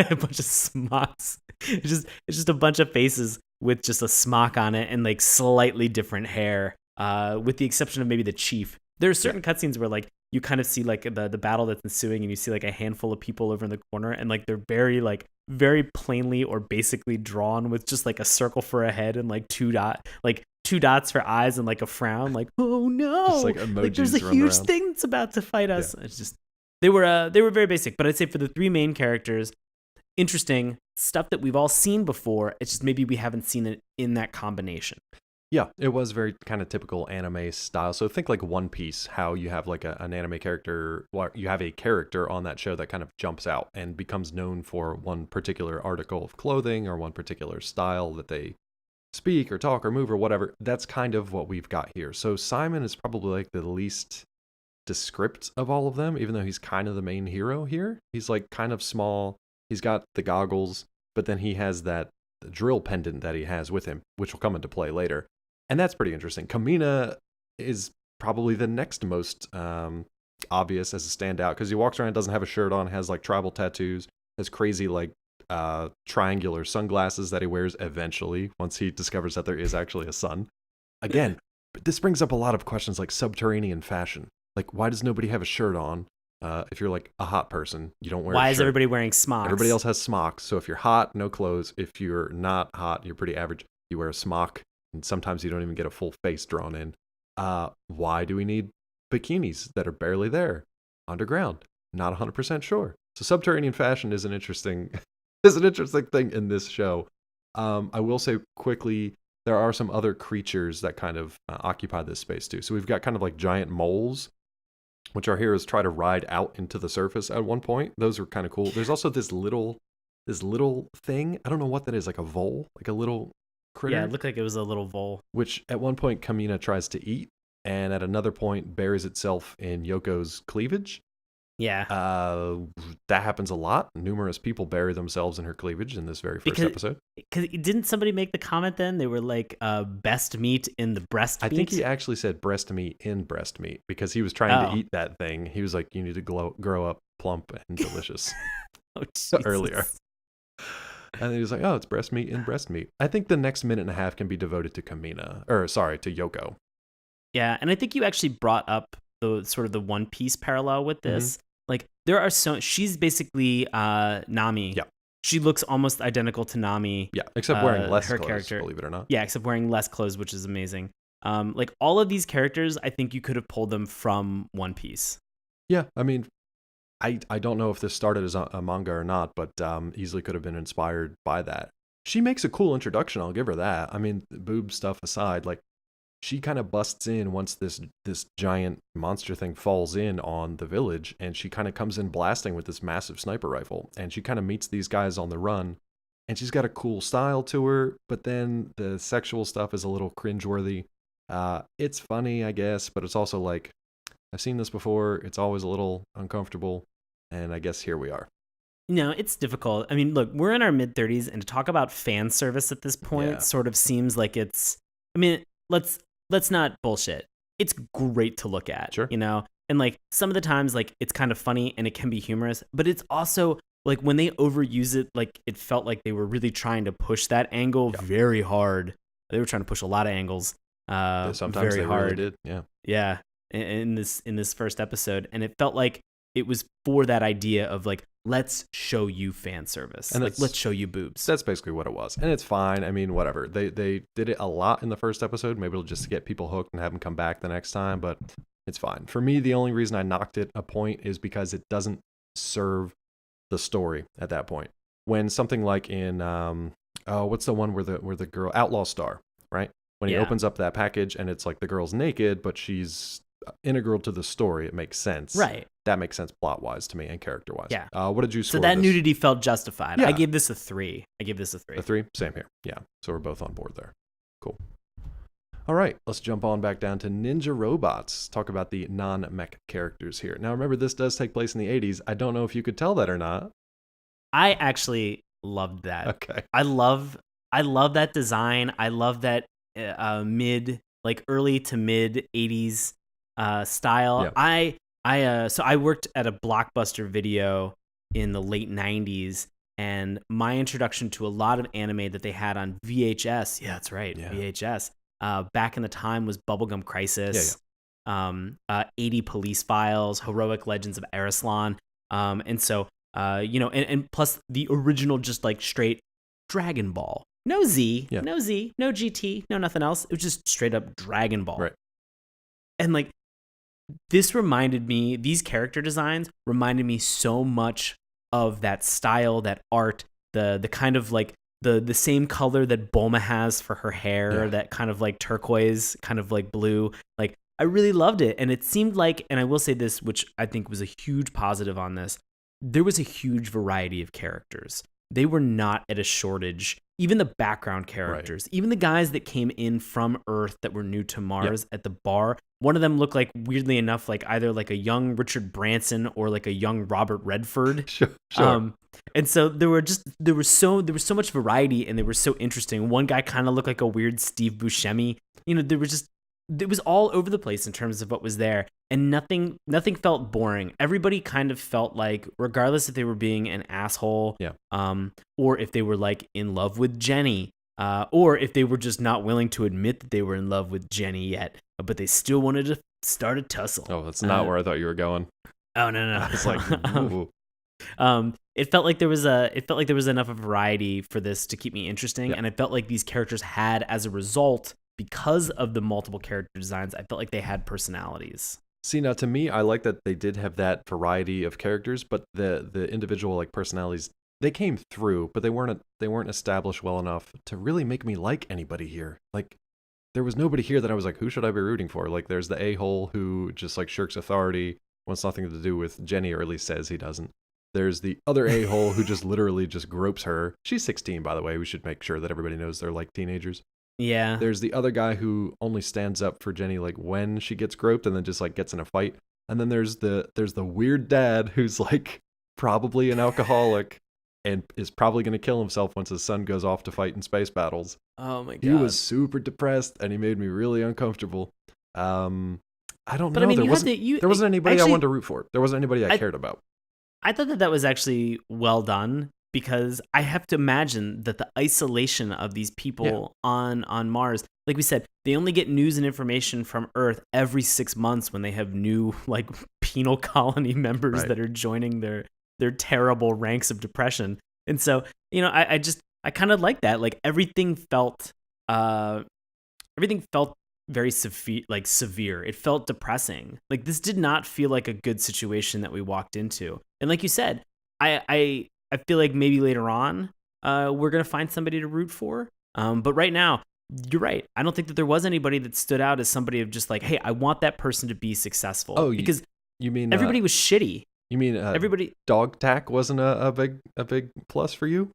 A: a bunch of smocks. It's just a bunch of faces with just a smock on it and like slightly different hair, with the exception of maybe the chief. There are certain cutscenes where like you kind of see like the battle that's ensuing, and you see like a handful of people over in the corner, and like they're very plainly or basically drawn with just like a circle for a head and like two dots for eyes and like a frown, like, oh no,
B: just like emojis,
A: like there's a huge thing that's about to fight us. It's just they were very basic, but I'd say for the 3 main characters, interesting stuff that we've all seen before. It's just maybe we haven't seen it in that combination.
B: Yeah, it was very kind of typical anime style. So think like One Piece, how you have like an anime character, or you have a character on that show that kind of jumps out and becomes known for one particular article of clothing or one particular style that they speak or talk or move or whatever. That's kind of what we've got here. So Simon is probably like the least descript of all of them, even though he's kind of the main hero here. He's like kind of small. He's got the goggles, but then he has that drill pendant that he has with him, which will come into play later. And that's pretty interesting. Kamina is probably the next most obvious as a standout, because he walks around, doesn't have a shirt on, has like tribal tattoos, has crazy like triangular sunglasses that he wears eventually once he discovers that there is actually a sun. Again, this brings up a lot of questions like subterranean fashion. Like, why does nobody have a shirt on? If you're like a hot person, you don't wear a shirt.
A: Why is everybody wearing smocks?
B: Everybody else has smocks. So if you're hot, no clothes. If you're not hot, you're pretty average, you wear a smock. And sometimes you don't even get a full face drawn in. Why do we need bikinis that are barely there underground? Not 100% sure. So subterranean fashion is an interesting thing in this show. I will say quickly, there are some other creatures that kind of occupy this space too. So we've got kind of like giant moles, which our heroes try to ride out into the surface at one point. Those are kind of cool. There's also this little thing. I don't know what that is, like a vole, like a little critter.
A: Yeah, it looked like it was a little vole.
B: Which at one point Kamina tries to eat, and at another point buries itself in Yoko's cleavage.
A: Yeah.
B: That happens a lot. Numerous people bury themselves in her cleavage in this very first episode.
A: Because didn't somebody make the comment then? They were like, best meat in the breast meat?
B: I think he actually said breast meat in breast meat because he was trying to eat that thing. He was like, you need to grow up plump and delicious earlier. And he was like, oh, it's breast meat in breast meat. I think the next minute and a half can be devoted to to Yoko.
A: Yeah, and I think you actually brought up the sort of the One Piece parallel with this. Mm-hmm. Like there are she's basically Nami.
B: Yeah.
A: She looks almost identical to Nami.
B: Yeah, except wearing less
A: her
B: clothes,
A: character.
B: Believe it or not.
A: Yeah, except wearing less clothes, which is amazing. Like all of these characters, I think you could have pulled them from One Piece.
B: Yeah, I mean, I don't know if this started as a manga or not, but easily could have been inspired by that. She makes a cool introduction, I'll give her that. I mean, boob stuff aside, like she kind of busts in once this giant monster thing falls in on the village, and she kind of comes in blasting with this massive sniper rifle, and she kind of meets these guys on the run, and she's got a cool style to her, but then the sexual stuff is a little cringeworthy. It's funny, I guess, but it's also like, I've seen this before, it's always a little uncomfortable, and I guess here we are.
A: No, it's difficult. I mean, look, we're in our mid-30s, and to talk about fan service at this point sort of seems like it's, I mean, let's not bullshit. It's great to look at,
B: sure.
A: You know? And like some of the times, like it's kind of funny and it can be humorous, but it's also like when they overuse it, like it felt like they were really trying to push that angle very hard. They were trying to push a lot of angles
B: sometimes
A: very
B: they
A: hard.
B: Really did.
A: Yeah. In this first episode. And it felt like it was for that idea of like, let's show you fan service. And like, let's show you boobs.
B: That's basically what it was. And it's fine. I mean, whatever. They did it a lot in the first episode. Maybe it'll just get people hooked and have them come back the next time, but it's fine. For me, the only reason I knocked it a point is because it doesn't serve the story at that point. When something like in, what's the one where the girl, Outlaw Star, right? When he opens up that package and it's like the girl's naked, but she's integral to the story, it makes sense.
A: Right.
B: That makes sense plot-wise to me and character-wise.
A: Yeah.
B: What did you score?
A: So that
B: this?
A: nudity felt justified.
B: Yeah.
A: I gave this a 3. A
B: 3? Same here. Yeah. So we're both on board there. Cool. All right. Let's jump on back down to Ninja Robots. Talk about the non-mech characters here. Now, remember, this does take place in the 80s. I don't know if you could tell that or not.
A: I actually loved that.
B: Okay.
A: I love that design. I love that early to mid 80s style. Yeah. So I worked at a Blockbuster Video in the late 90s, and my introduction to a lot of anime that they had on VHS, that's right, VHS, back in the time was Bubblegum Crisis, 80 Police Files, Heroic Legends of Arislan, and so, and plus the original just like straight Dragon Ball. No Z, no GT, no nothing else. It was just straight up Dragon Ball.
B: Right.
A: And like, these character designs reminded me so much of that style, that art, the kind of like the same color that Bulma has for her hair, that kind of like turquoise, kind of like blue. Like, I really loved it. And it seemed like, and I will say this, which I think was a huge positive on this, there was a huge variety of characters. They were not at a shortage. Even the background characters, even the guys that came in from Earth that were new to Mars at the bar, one of them looked like, weirdly enough, like either like a young Richard Branson or like a young Robert Redford.
B: Sure.
A: And so there was so much variety, and they were so interesting. One guy kind of looked like a weird Steve Buscemi. It was all over the place in terms of what was there, and nothing felt boring. Everybody kind of felt like, regardless if they were being an asshole, or if they were like in love with Jenny, or if they were just not willing to admit that they were in love with Jenny yet, but they still wanted to start a tussle.
B: Oh, that's not where I thought you were going.
A: Oh no!
B: It's like, ooh.
A: It felt like there was enough of variety for this to keep me interesting, and I felt like these characters had, as a result, because of the multiple character designs, I felt like they had personalities.
B: See, now to me, I like that they did have that variety of characters, but the individual like personalities, they came through, but they weren't established well enough to really make me like anybody here. Like, there was nobody here that I was like, who should I be rooting for? Like, there's the a-hole who just like shirks authority, wants nothing to do with Jenny, or at least says he doesn't. There's the other a-hole who just literally just gropes her. She's 16, by the way. We should make sure that everybody knows they're like teenagers.
A: Yeah.
B: There's the other guy who only stands up for Jenny like when she gets groped and then just like gets in a fight. And then there's the weird dad who's like probably an alcoholic and is probably going to kill himself once his son goes off to fight in space battles.
A: Oh my god.
B: He was super depressed and he made me really uncomfortable. I don't know.
A: But I mean,
B: there wasn't anybody I wanted to root for. There wasn't anybody I cared about.
A: I thought that was actually well done, because I have to imagine that the isolation of these people on Mars, like we said, they only get news and information from Earth every 6 months when they have new like penal colony members that are joining their terrible ranks of depression. And so, you know, I kind of like that. Like everything felt very severe. It felt depressing. Like this did not feel like a good situation that we walked into. And like you said, I feel like maybe later on we're gonna find somebody to root for. But right now, you're right. I don't think that there was anybody that stood out as somebody of just like, hey, I want that person to be successful.
B: Oh,
A: because
B: you mean
A: everybody was shitty.
B: You mean
A: everybody?
B: Dog tack wasn't a big plus for you?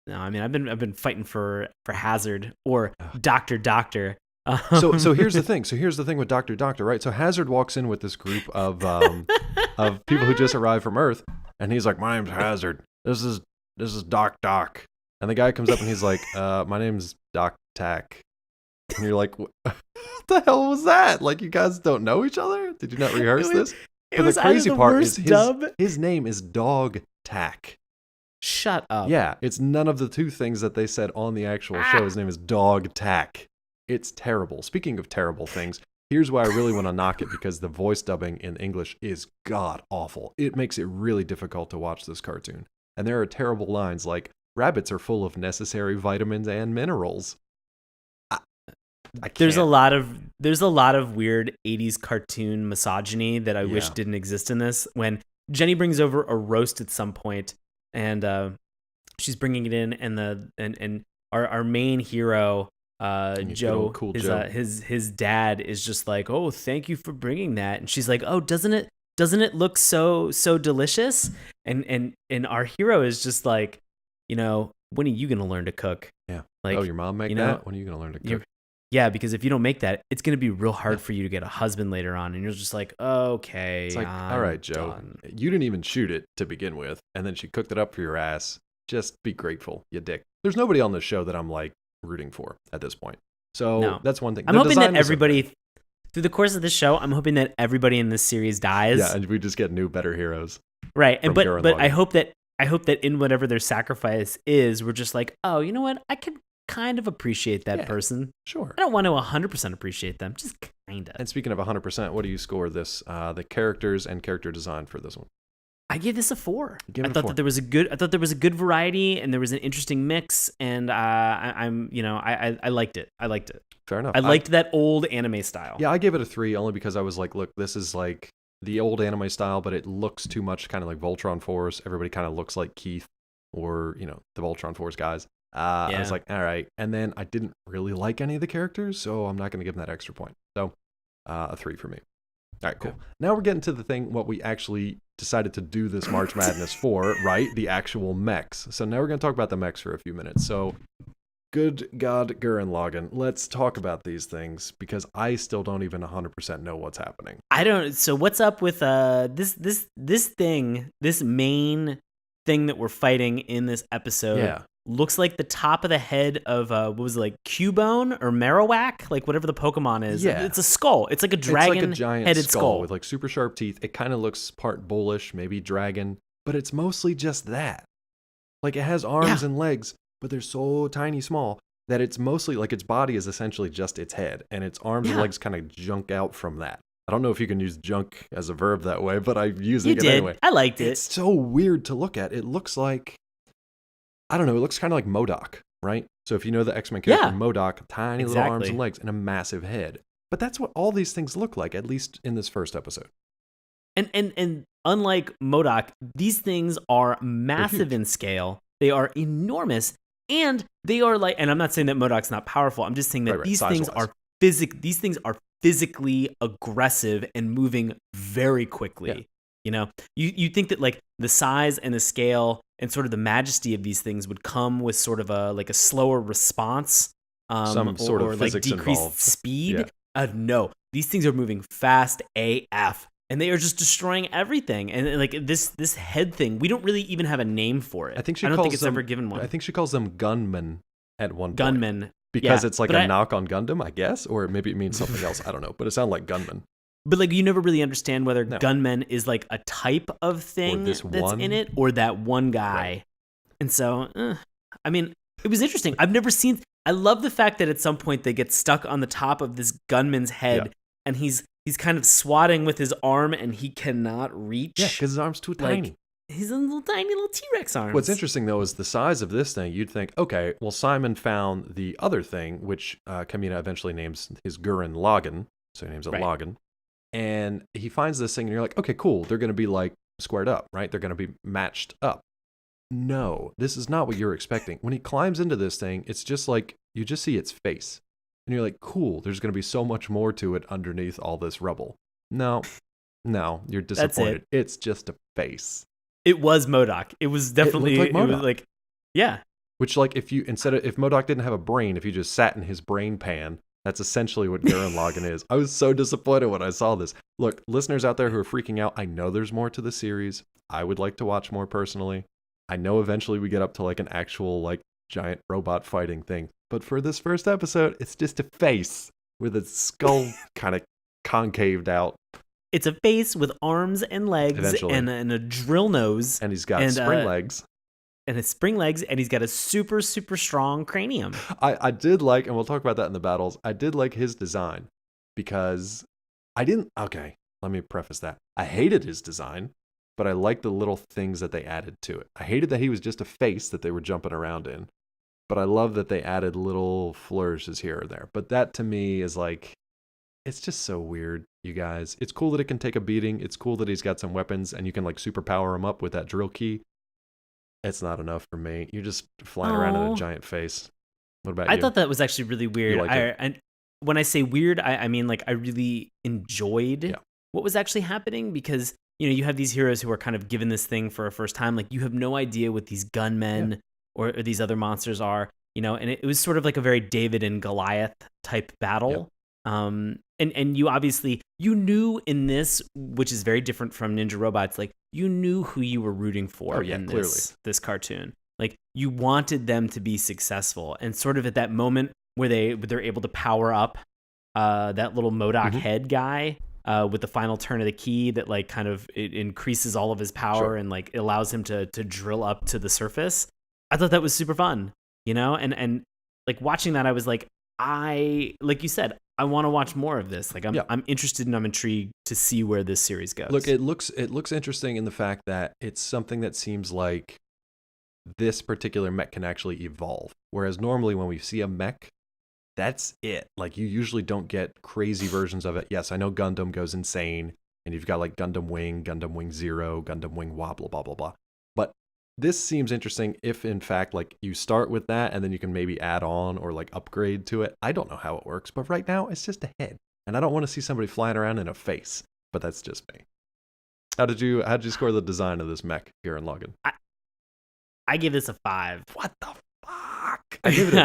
A: No, I mean I've been fighting for Hazard or Doctor.
B: So here's the thing. So here's the thing with Doctor, right? So Hazard walks in with this group of people who just arrived from Earth, and he's like, "My name's Hazard. This is Doc." And the guy comes up and he's like, "My name's Doc Tack." And you're like, "What the hell was that? Like, you guys don't know each other? Did you not rehearse this?" But the crazy part is his name is Dog Tack.
A: Shut up.
B: Yeah, it's none of the two things that they said on the actual show. His name is Dog Tack. It's terrible. Speaking of terrible things, here's why I really want to knock it, because the voice dubbing in English is god awful. It makes it really difficult to watch this cartoon. And there are terrible lines like, rabbits are full of necessary vitamins and minerals. I can't.
A: There's a lot of weird 80s cartoon misogyny that I wish didn't exist in this. When Jenny brings over a roast at some point, and she's bringing it in, and our main hero, Joe,
B: cool
A: is
B: Joe.
A: His dad is just like, "Oh, thank you for bringing that," and she's like, "Oh, doesn't it look so delicious?" And our hero is just like, you know, when are you gonna learn to cook?
B: Yeah.
A: Like,
B: oh, your mom make that? When are you gonna learn to cook?
A: Yeah, because if you don't make that, it's gonna be real hard for you to get a husband later on, and you're just like, okay.
B: It's like, all right, Joe,
A: done.
B: You didn't even shoot it to begin with, and then she cooked it up for your ass. Just be grateful, you dick. There's nobody on the show that I'm like rooting for at this point. So that's one thing.
A: I'm hoping that everybody, through the course of this show, I'm hoping that everybody in this series dies.
B: Yeah, and we just get new, better heroes.
A: Right, and but I hope that in whatever their sacrifice is, we're just like, oh, you know what? I could kind of appreciate that person.
B: Sure.
A: I don't want to 100% appreciate them, just kind of.
B: And speaking of 100%, what do you score this? The characters and character design for this one?
A: I give this a 4. I thought that there was a good variety, and there was an interesting mix, and I liked it. I liked it.
B: Fair enough.
A: I liked that old anime style.
B: Yeah, I gave it a 3 only because I was like, look, this is like the old anime style, but it looks too much kind of like Voltron Force. Everybody kind of looks like Keith or, you know, the Voltron Force guys. I was like, all right. And then I didn't really like any of the characters, so I'm not going to give them that extra point. So a 3 for me. All right, cool. Now we're getting to the thing, what we actually decided to do this March Madness for, right? The actual mechs. So now we're going to talk about the mechs for a few minutes. So good God, Gurren Lagann, let's talk about these things, because I still don't even 100% know what's happening.
A: I don't. So what's up with this main thing that we're fighting in this episode?
B: Yeah.
A: Looks like the top of the head of what was it, like Cubone or Marowak, like whatever the Pokemon is.
B: Yeah.
A: It's a skull. It's like a dragon,
B: it's like a giant
A: headed skull
B: with like super sharp teeth. It kind of looks part bullish, maybe dragon, but it's mostly just that. Like it has arms and legs, but they're so tiny small that it's mostly like its body is essentially just its head, and its arms and legs kind of junk out from that. I don't know if you can use junk as a verb that way, but I'm using it anyway.
A: I liked it.
B: It's so weird to look at. It looks like, I don't know, it looks kind of like MODOK, right? So if you know the X-Men character
A: Yeah.
B: MODOK, tiny little arms
A: Exactly.
B: and legs and a massive head. But that's what all these things look like, at least in this first episode.
A: And unlike MODOK, these things are massive in scale. They are enormous, and they are like. And I'm not saying that MODOK's not powerful. I'm just saying that these things are physically aggressive and moving very quickly.
B: Yeah.
A: You know, you think that like the size and the scale and sort of the majesty of these things would come with sort of a slower response,
B: Some sort of
A: like
B: physics
A: decreased
B: involved.
A: speed. No, these things are moving fast AF. And they are just destroying everything. And like this head thing, we don't really even have a name for it.
B: I don't think it's
A: ever given one.
B: I think she calls them gunmen at one point.
A: Gunmen.
B: Because it's like a knock on Gundam, I guess, or maybe it means something else. I don't know, but it sounded like gunman.
A: But like you never really understand whether gunmen is like a type of thing that's in it or that one guy. Right. And so, I mean, it was interesting. I love the fact that at some point they get stuck on the top of this gunman's head and he's kind of swatting with his arm and he cannot reach.
B: Yeah, because his arm's too tiny.
A: He's a tiny little T-Rex arms.
B: What's interesting, though, is the size of this thing. You'd think, okay, well, Simon found the other thing, which Kamina eventually names his Gurren Lagann. So he names it Lagann. And he finds this thing, and you're like, okay, cool. They're going to be like squared up, right? They're going to be matched up. No, this is not what you're expecting. When he climbs into this thing, it's just like, you just see its face. And you're like, cool, there's going to be so much more to it underneath all this rubble. No, you're disappointed. It's just a face.
A: It was MODOK. It was definitely
B: it was
A: like yeah.
B: Which like if MODOK didn't have a brain, if you just sat in his brain pan, that's essentially what Gurren Lagann is. I was so disappointed when I saw this. Look, listeners out there who are freaking out, I know there's more to the series. I would like to watch more personally. I know eventually we get up to like an actual like giant robot fighting thing. But for this first episode, it's just a face with its skull kind of concaved out.
A: It's a face with arms and legs and a drill nose.
B: And he's got spring legs.
A: And his spring legs, and he's got a super, super strong cranium.
B: I did like, and we'll talk about that in the battles, I did like his design because okay, let me preface that. I hated his design, but I liked the little things that they added to it. I hated that he was just a face that they were jumping around in, but I love that they added little flourishes here or there. But that to me is like, it's just so weird, you guys. It's cool that it can take a beating. It's cool that he's got some weapons and you can like superpower him up with that drill key. It's not enough for me. You're just flying around in a giant face. What about you?
A: I thought that was actually really weird.
B: You liked it?
A: And when I say weird, I mean like I really enjoyed what was actually happening because you have these heroes who are kind of given this thing for a first time. Like you have no idea what these gunmen or these other monsters are. And it was sort of like a very David and Goliath type battle. And you obviously, you knew in this, which is very different from Ninja Robots, like you knew who you were rooting for in this cartoon. Like you wanted them to be successful. And sort of at that moment where they're able to power up that little MODOK head guy with the final turn of the key that like kind of it increases all of his power and like it allows him to drill up to the surface. I thought that was super fun, and like watching that, I was like, like you said, I want to watch more of this. Like I'm interested and I'm intrigued to see where this series goes.
B: Look, it looks interesting in the fact that it's something that seems like this particular mech can actually evolve. Whereas normally when we see a mech, that's it. Like you usually don't get crazy versions of it. Yes, I know Gundam goes insane and you've got like Gundam Wing Zero, Gundam Wing Wobble, blah, blah, blah. But this seems interesting if in fact like you start with that and then you can maybe add on or like upgrade to it. I don't know how it works, but right now it's just a head. And I don't want to see somebody flying around in a face, but that's just me. How did you score the design of this mech, Gurren Lagann?
A: I give this a 5.
B: What the fuck? I give it a 2.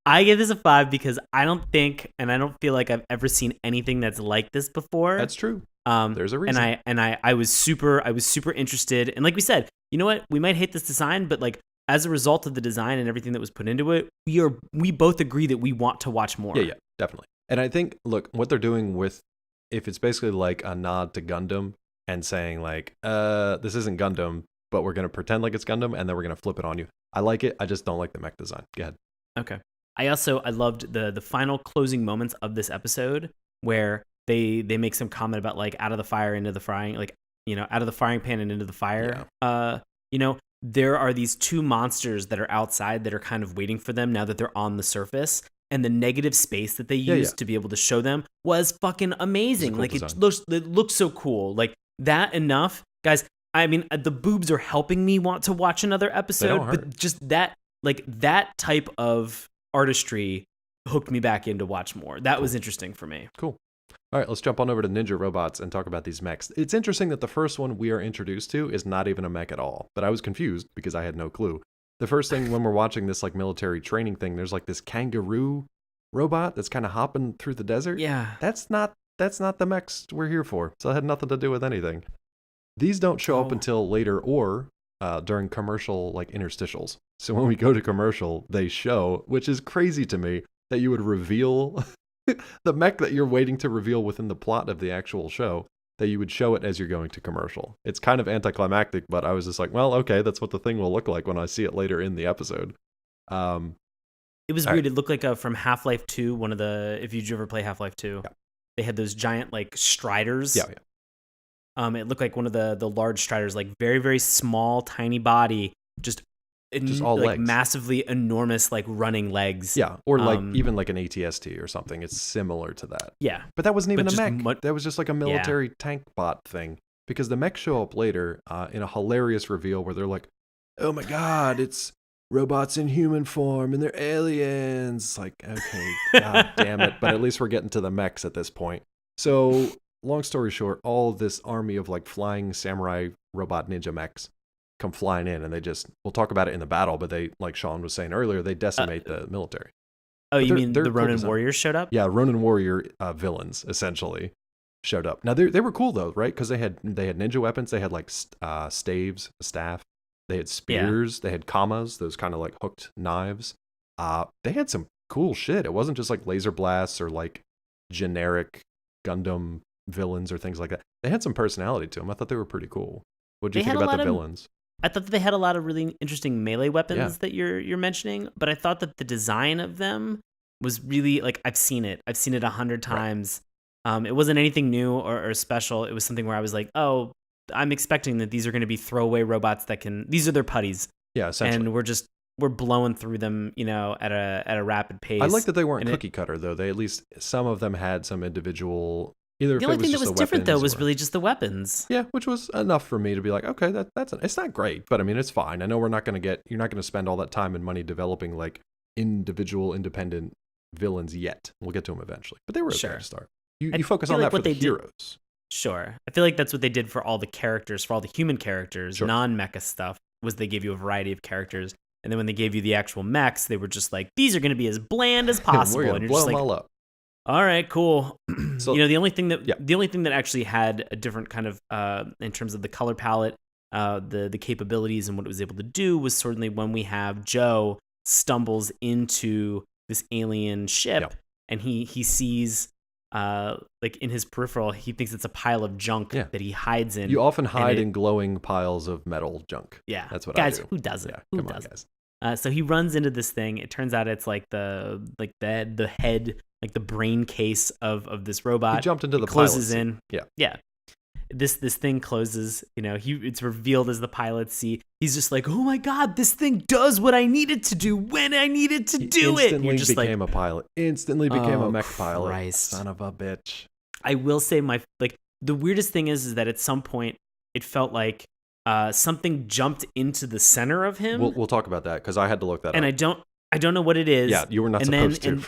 A: I give this a 5 because I don't think, and I don't feel like I've ever seen anything that's like this before.
B: That's true. There's a reason.
A: And I was super interested. And like we said, you know what? We might hate this design, but like as a result of the design and everything that was put into it, we both agree that we want to watch more.
B: Yeah, definitely. And I think, look, what they're doing with, if it's basically like a nod to Gundam and saying like, this isn't Gundam, but we're going to pretend like it's Gundam and then we're going to flip it on you. I like it. I just don't like the mech design. Go ahead.
A: Okay. I loved the final closing moments of this episode where they make some comment about like out of the fire into the frying, like, out of the frying pan and into the fire. there are these two monsters that are outside that are kind of waiting for them now that they're on the surface. And the negative space that they used to be able to show them was fucking amazing. Cool, like it looks so cool. Like that enough, guys. I mean, the boobs are helping me want to watch another episode, but just that type of artistry hooked me back in to watch more. That was interesting for me.
B: Cool. All right, let's jump on over to Ninja Robots and talk about these mechs. It's interesting that the first one we are introduced to is not even a mech at all, but I was confused because I had no clue. The first thing when we're watching this like military training thing, there's like this kangaroo robot that's kind of hopping through the desert.
A: Yeah.
B: That's not the mechs we're here for. So it had nothing to do with anything. These don't show up until later or during commercial like interstitials. So when we go to commercial, they show, which is crazy to me, that you would reveal the mech that you're waiting to reveal within the plot of the actual show, that you would show it as you're going to commercial. It's kind of anticlimactic, but I was just like, well, okay, that's what the thing will look like when I see it later in the episode.
A: It was weird. Right. It looked like from Half-Life 2, one of the, if you ever play Half-Life 2, they had those giant like striders.
B: Yeah.
A: It looked like one of the large striders, like very, very small, tiny body, just all like legs. Massively enormous, like running legs.
B: Yeah, or like even like an ATST or something. It's similar to that.
A: Yeah.
B: But that wasn't even a mech. That was just like a military tank bot thing. Because the mechs show up later in a hilarious reveal where they're like, oh my God, it's robots in human form and they're aliens. Like, okay, God damn it. But at least we're getting to the mechs at this point. So long story short, all of this army of like flying samurai robot ninja mechs come flying in, and we'll talk about it in the battle, but they, like Sean was saying earlier, they decimate the military.
A: Oh, you mean the Ronin Warriors showed up?
B: Yeah, Ronin Warrior villains essentially showed up. Now they were cool though, right? Because they had ninja weapons. They had like staves, a staff. They had spears. They had kamas, those kind of like hooked knives. They had some cool shit. It wasn't just like laser blasts or like generic Gundam villains or things like that. They had some personality to them. I thought they were pretty cool. What do you think about the villains?
A: I thought that they had a lot of really interesting melee weapons that you're mentioning, but I thought that the design of them was really like I've seen it 100 times. Right. It wasn't anything new or special. It was something where I was like, oh, I'm expecting that these are going to be throwaway robots these are their putties.
B: Yeah, essentially.
A: And we're blowing through them, at a rapid pace.
B: I like that they weren't cookie cutter though. They at least some of them had some individual.
A: The only thing that was different though was really just the weapons.
B: Yeah, which was enough for me to be like, okay, it's not great, but I mean it's fine. I know you're not going to spend all that time and money developing like individual independent villains yet. We'll get to them eventually, but they were okay to start. You focus on that for the heroes.
A: Sure, I feel like that's what they did for all the characters, for all the human characters, non-mecha stuff. Was they gave you a variety of characters, and then when they gave you the actual mechs, they were just like, these are going to be as bland as possible,
B: and you're just like, all up.
A: All right, cool. So, the only thing that actually had a different kind of in terms of the color palette, the capabilities and what it was able to do was certainly when we have Joe stumbles into this alien ship and he sees like in his peripheral, he thinks it's a pile of junk that he hides in.
B: You often hide in glowing piles of metal junk.
A: Yeah,
B: that's what
A: guys,
B: I do.
A: Who doesn't?
B: Yeah,
A: who doesn't? So he runs into this thing. It turns out it's like the head, like the brain case of this robot.
B: He jumped into the
A: closes
B: pilot
A: in.
B: Seat.
A: Yeah. This thing closes. It's revealed as the pilot seat. He's just like, oh my God, this thing does what I needed to do when I needed to do it.
B: Instantly became a pilot. Instantly became a mech pilot.
A: Christ.
B: Son of a bitch.
A: I will say the weirdest thing is that at some point it felt like something jumped into the center of him.
B: We'll talk about that because I had to look that up.
A: And I don't know what it is.
B: Yeah, you were not supposed to.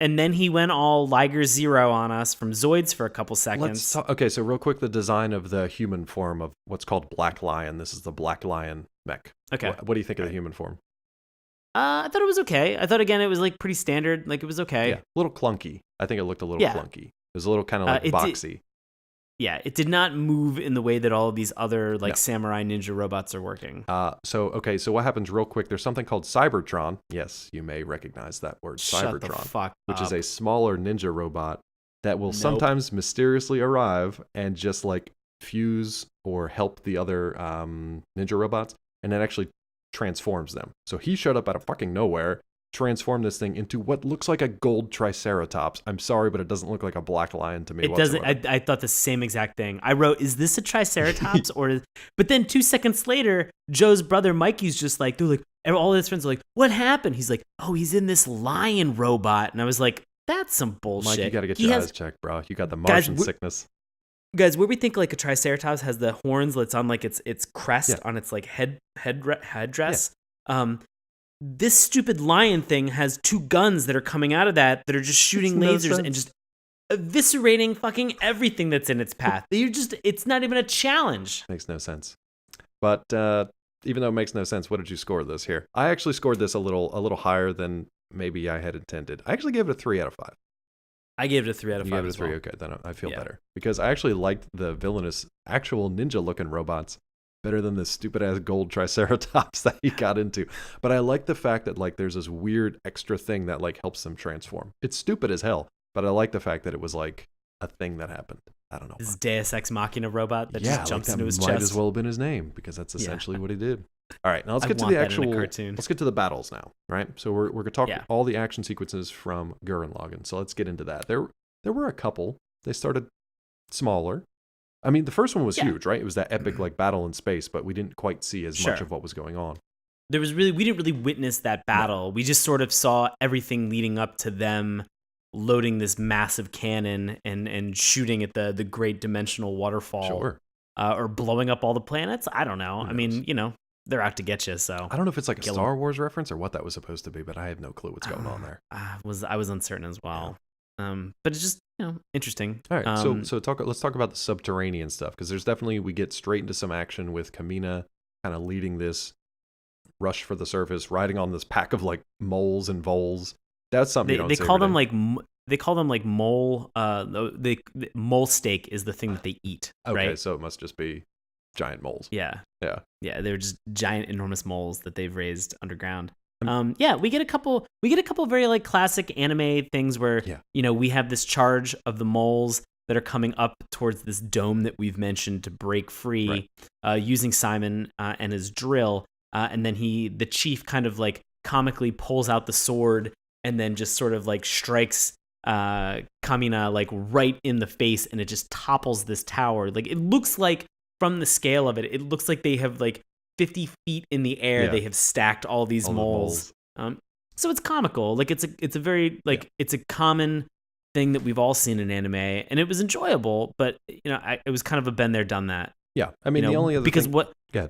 A: And then he went all Liger Zero on us from Zoids for a couple seconds.
B: Okay, so real quick, the design of the human form of what's called Black Lion. This is the Black Lion mech.
A: Okay.
B: What do you think of the human form?
A: I thought it was okay. I thought, again, it was like pretty standard. Like it was okay.
B: Yeah, a little clunky. I think it looked a little clunky. It was a little kind of like boxy.
A: It did not move in the way that all of these other samurai ninja robots are working.
B: So what happens real quick? There's something called Cybertron. Yes, you may recognize that word,
A: Shut
B: Cybertron,
A: the fuck
B: which
A: up.
B: is a smaller ninja robot that will sometimes mysteriously arrive and just like fuse or help the other ninja robots, and it actually transforms them. So he showed up out of fucking nowhere, transform this thing into what looks like a gold triceratops. I'm sorry, but it doesn't look like a black lion to me.
A: It doesn't. I thought the same exact thing. I wrote, "Is this a triceratops?" But then 2 seconds later, Joe's brother Mikey's just like, they're like, and all his friends are like, "What happened?" He's like, "Oh, he's in this lion robot," and I was like, "That's some bullshit."
B: Mike, you got to get your eyes checked, bro. You got the Martian sickness.
A: Guys, where we think like a triceratops has the horns that's on like its crest on its like headdress. Yeah. This stupid lion thing has 2 guns that are coming out of that are just shooting lasers and just eviscerating fucking everything that's in its path. It's not even a challenge.
B: Makes no sense. But even though it makes no sense, what did you score this here? I actually scored this a little higher than maybe I had intended. I actually gave it a 3 out of 5.
A: I gave it a 3 out of 5.
B: You gave it a 3, okay, then I feel better. Because I actually liked the villainous, actual ninja-looking robots better than the stupid-ass gold triceratops that he got into. But I like the fact that like there's this weird extra thing that like helps them transform. It's stupid as hell, but I like the fact that it was like a thing that happened. I don't know.
A: This Deus Ex Machina robot that just jumps into his chest.
B: Might as well have been his name because that's essentially what he did. All right, now let's get to the actual cartoon. Let's get to the battles now, right? So we're going to talk all the action sequences from Gurren Lagann. So let's get into that. There were a couple. They started smaller. I mean, the first one was huge, right? It was that epic like battle in space, but we didn't quite see as much of what was going on.
A: We didn't really witness that battle. No. We just sort of saw everything leading up to them loading this massive cannon and shooting at the great dimensional waterfall, or blowing up all the planets. I don't know. I mean, they're out to get you. So
B: I don't know if it's like a Star Wars reference or what that was supposed to be, but I have no clue what's going on there.
A: I was uncertain as well. But it's just interesting.
B: All right, so let's talk about the subterranean stuff, because there's definitely, we get straight into some action with Kamina kind of leading this rush for the surface, riding on this pack of like moles and voles. That's something
A: they call them like mole. Mole steak is the thing that they eat.
B: Okay,
A: right?
B: So it must just be giant moles.
A: Yeah. They're just giant, enormous moles that they've raised underground. We get a couple very like classic anime things where we have this charge of the moles that are coming up towards this dome that we've mentioned to break free, using Simon and his drill, and then the chief kind of like comically pulls out the sword and then just sort of like strikes Kamina like right in the face, and it just topples this tower. Like it looks like, from the scale of it, it looks like they have like 50 feet in the air. They have stacked all these moles. So it's comical. Like it's a very like it's a common thing that we've all seen in anime, and it was enjoyable. But it was kind of a been there, done that.
B: Yeah, I mean the only other
A: because
B: thing...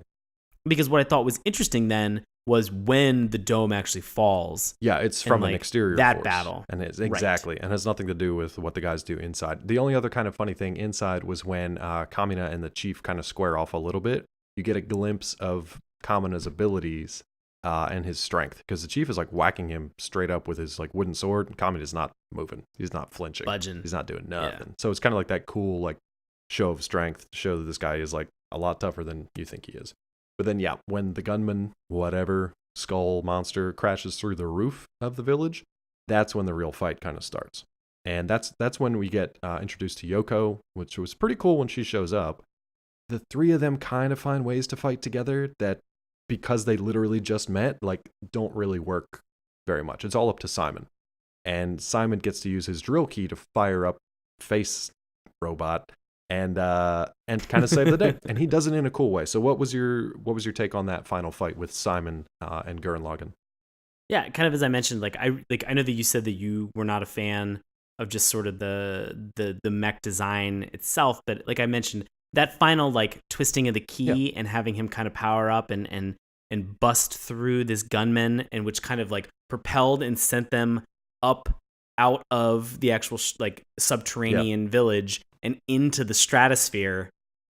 A: because what I thought was interesting then was when the dome actually falls.
B: Yeah, it's from an exterior
A: that
B: force,
A: battle,
B: and it's exactly and has nothing to do with what the guys do inside. The only other kind of funny thing inside was when Kamina and the chief kind of square off a little bit. You get a glimpse of Kamina's abilities and his strength, because the chief is like whacking him straight up with his like wooden sword, and Kamina's not moving. He's not flinching.
A: Budging.
B: He's not doing nothing. Yeah. So it's kind of like that cool like show of strength to show that this guy is like a lot tougher than you think he is. But then, when the gunman, whatever, skull monster crashes through the roof of the village, that's when the real fight kind of starts. And that's when we get introduced to Yoko, which was pretty cool when she shows up. The 3 of them kind of find ways to fight together that, because they literally just met, like don't really work very much. It's all up to Simon. And Simon gets to use his drill key to fire up Face Robot and kind of save the day. And he does it in a cool way. So what was your take on that final fight with Simon and Gurren Lagann?
A: Yeah, kind of as I mentioned, I know that you said that you were not a fan of just sort of the mech design itself, but like I mentioned, that final like twisting of the key and having him kind of power up and bust through this gunman, and which kind of like propelled and sent them up out of the actual like subterranean village and into the stratosphere,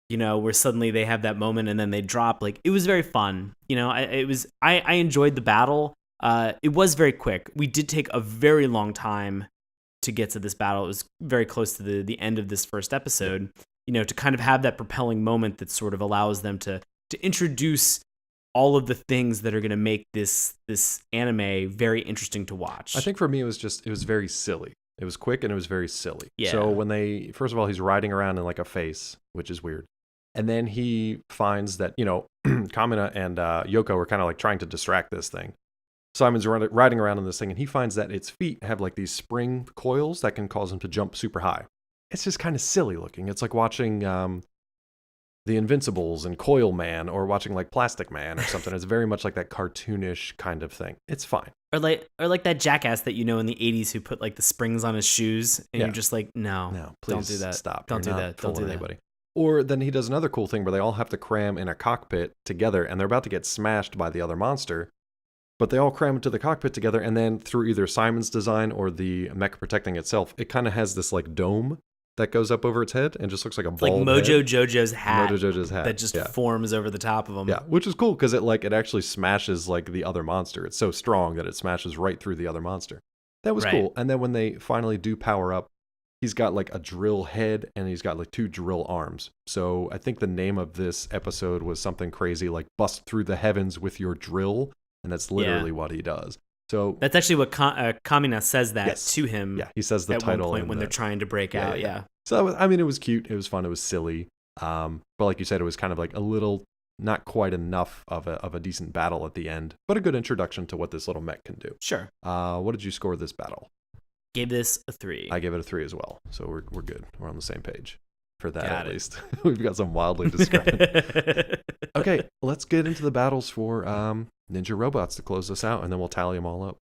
A: where suddenly they have that moment and then they drop. Like it was very fun. I enjoyed the battle. It was very quick. We did take a very long time to get to this battle. It was very close to the end of this first episode, to kind of have that propelling moment that sort of allows them to introduce all of the things that are going to make this anime very interesting to watch.
B: I think for me, it was very silly. It was quick and it was very silly.
A: Yeah.
B: So when first of all, he's riding around in like a face, which is weird. And then he finds that, Kamina and Yoko are kind of like trying to distract this thing. Simon's riding around on this thing, and he finds that its feet have like these spring coils that can cause him to jump super high. It's just kind of silly looking. It's like watching The Invincibles and Coil Man, or watching like Plastic Man or something. It's very much like that cartoonish kind of thing. It's fine.
A: Or like that jackass that you know in the 80s who put like the springs on his shoes, and you're just like, no,
B: please
A: don't do that.
B: Stop.
A: Don't do that. Don't do
B: anybody. Or then he does another cool thing where they all have to cram in a cockpit together, and they're about to get smashed by the other monster. But they all cram into the cockpit together, and then through either Simon's design or the mech protecting itself, it kind of has this like dome that goes up over its head and just looks like a bald
A: like Mojo
B: head.
A: Jojo's hat.
B: Mojo Jojo's hat
A: that just forms over the top of them.
B: Yeah, which is cool because it actually smashes like the other monster. It's so strong that it smashes right through the other monster. That was cool. And then when they finally do power up, he's got like a drill head and he's got like 2 drill arms. So I think the name of this episode was something crazy like "Bust Through the Heavens with Your Drill," and that's literally what he does. So
A: that's actually what Kamina says that to him.
B: Yeah, he says the
A: at
B: title
A: one point when they're trying to break out. Yeah.
B: So it was cute. It was fun. It was silly. But like you said, it was kind of like a little, not quite enough of a decent battle at the end, but a good introduction to what this little mech can do.
A: Sure.
B: What did you score this battle?
A: Gave this a 3.
B: I gave it a 3 as well. So we're good. We're on the same page for that at least. We've got some wildly discrepant. Okay, let's get into the battles for Ninja Robots to close this out, and then we'll tally them all up.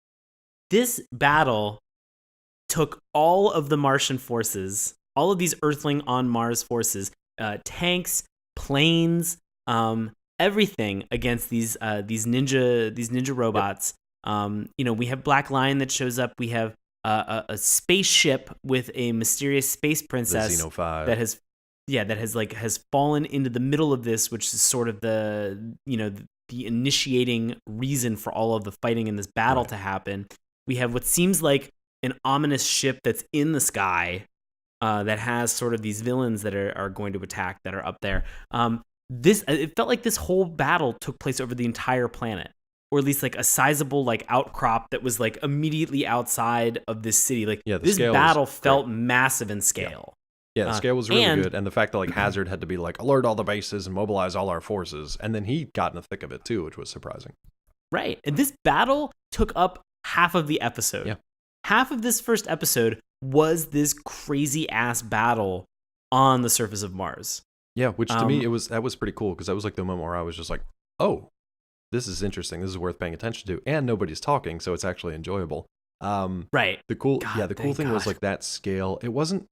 A: This battle took all of the Martian forces, all of these Earthling on Mars forces, tanks, planes, everything against these ninja robots. We have Black Lion that shows up. We have a spaceship with a mysterious space princess,
B: the Xeno 5.
A: that has fallen into the middle of this, which is sort of the initiating reason for all of the fighting in this battle to happen. We have what seems like an ominous ship that's in the sky that has sort of these villains that are going to attack that are up there. It felt like this whole battle took place over the entire planet, or at least like a sizable like outcrop that was like immediately outside of this city. Like this battle felt massive in scale.
B: Yeah, the scale was really good, and the fact that like Hazard had to be like alert all the bases and mobilize all our forces, and then he got in the thick of it too, which was surprising.
A: Right, and this battle took up half of the episode.
B: Yeah.
A: Half of this first episode was this crazy ass battle on the surface of Mars.
B: Yeah, which to me that was pretty cool because that was like the moment where I was just like, oh, this is interesting. This is worth paying attention to, and nobody's talking, so it's actually enjoyable.
A: Right.
B: The cool thing was like that scale. It wasn't.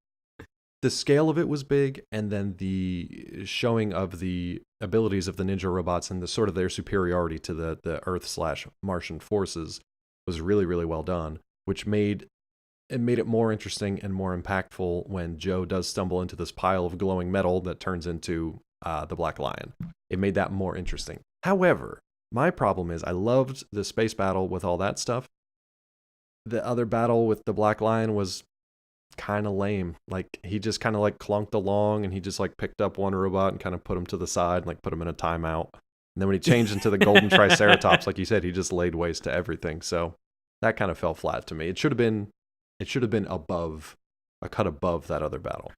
B: The scale of it was big, and then the showing of the abilities of the ninja robots and the sort of their superiority to the Earth/Martian forces was really, really well done, which made it more interesting and more impactful when Joe does stumble into this pile of glowing metal that turns into the Black Lion. It made that more interesting. However, my problem is I loved the space battle with all that stuff. The other battle with the Black Lion was kind of lame. Like he just kind of like clunked along, and he just like picked up one robot and kind of put him to the side and like put him in a timeout. And then when he changed into the golden triceratops, like you said, he just laid waste to everything. So that kind of fell flat to me. It should have been a cut above that other battle.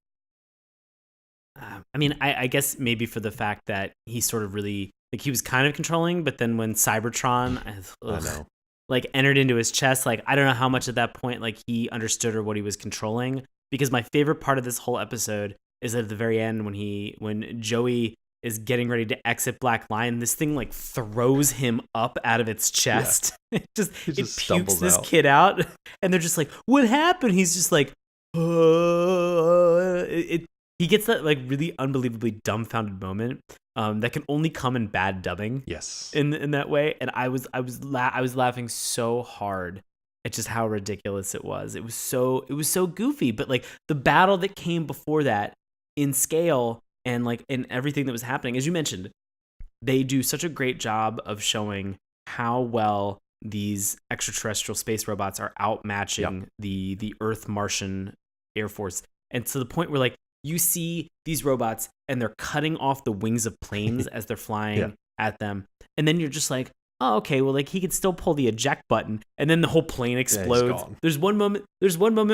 A: I mean, I guess maybe for the fact that he sort of really like he was kind of controlling, but then when Cybertron,
B: I know.
A: Like entered into his chest, like I don't know how much at that point like he understood or what he was controlling, because my favorite part of this whole episode is at the very end when Joey is getting ready to exit Black Lion, this thing like throws him up out of its chest. Yeah. it pukes this kid out, and they're just like, what happened? He's just like, he gets that like really unbelievably dumbfounded moment that can only come in bad dubbing.
B: Yes.
A: In that way, and I was laughing so hard at just how ridiculous it was. It was so goofy, but like the battle that came before that in scale and like in everything that was happening, as you mentioned, they do such a great job of showing how well these extraterrestrial space robots are outmatching the Earth Martian Air Force, and to the point where like you see these robots and they're cutting off the wings of planes as they're flying at them. And then you're just like, oh, okay, well, like he could still pull the eject button, and then the whole plane explodes. There's one moment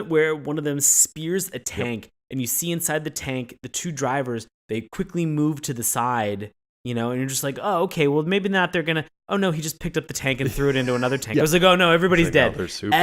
A: where one of them spears a tank, and you see inside the tank, the 2 drivers, they quickly move to the side, you know, and you're just like, oh, okay, well, maybe not. They're gonna. Oh no, he just picked up the tank and threw it into another tank.
B: Yeah.
A: I was like, oh no, everybody's dead.
B: No, they're super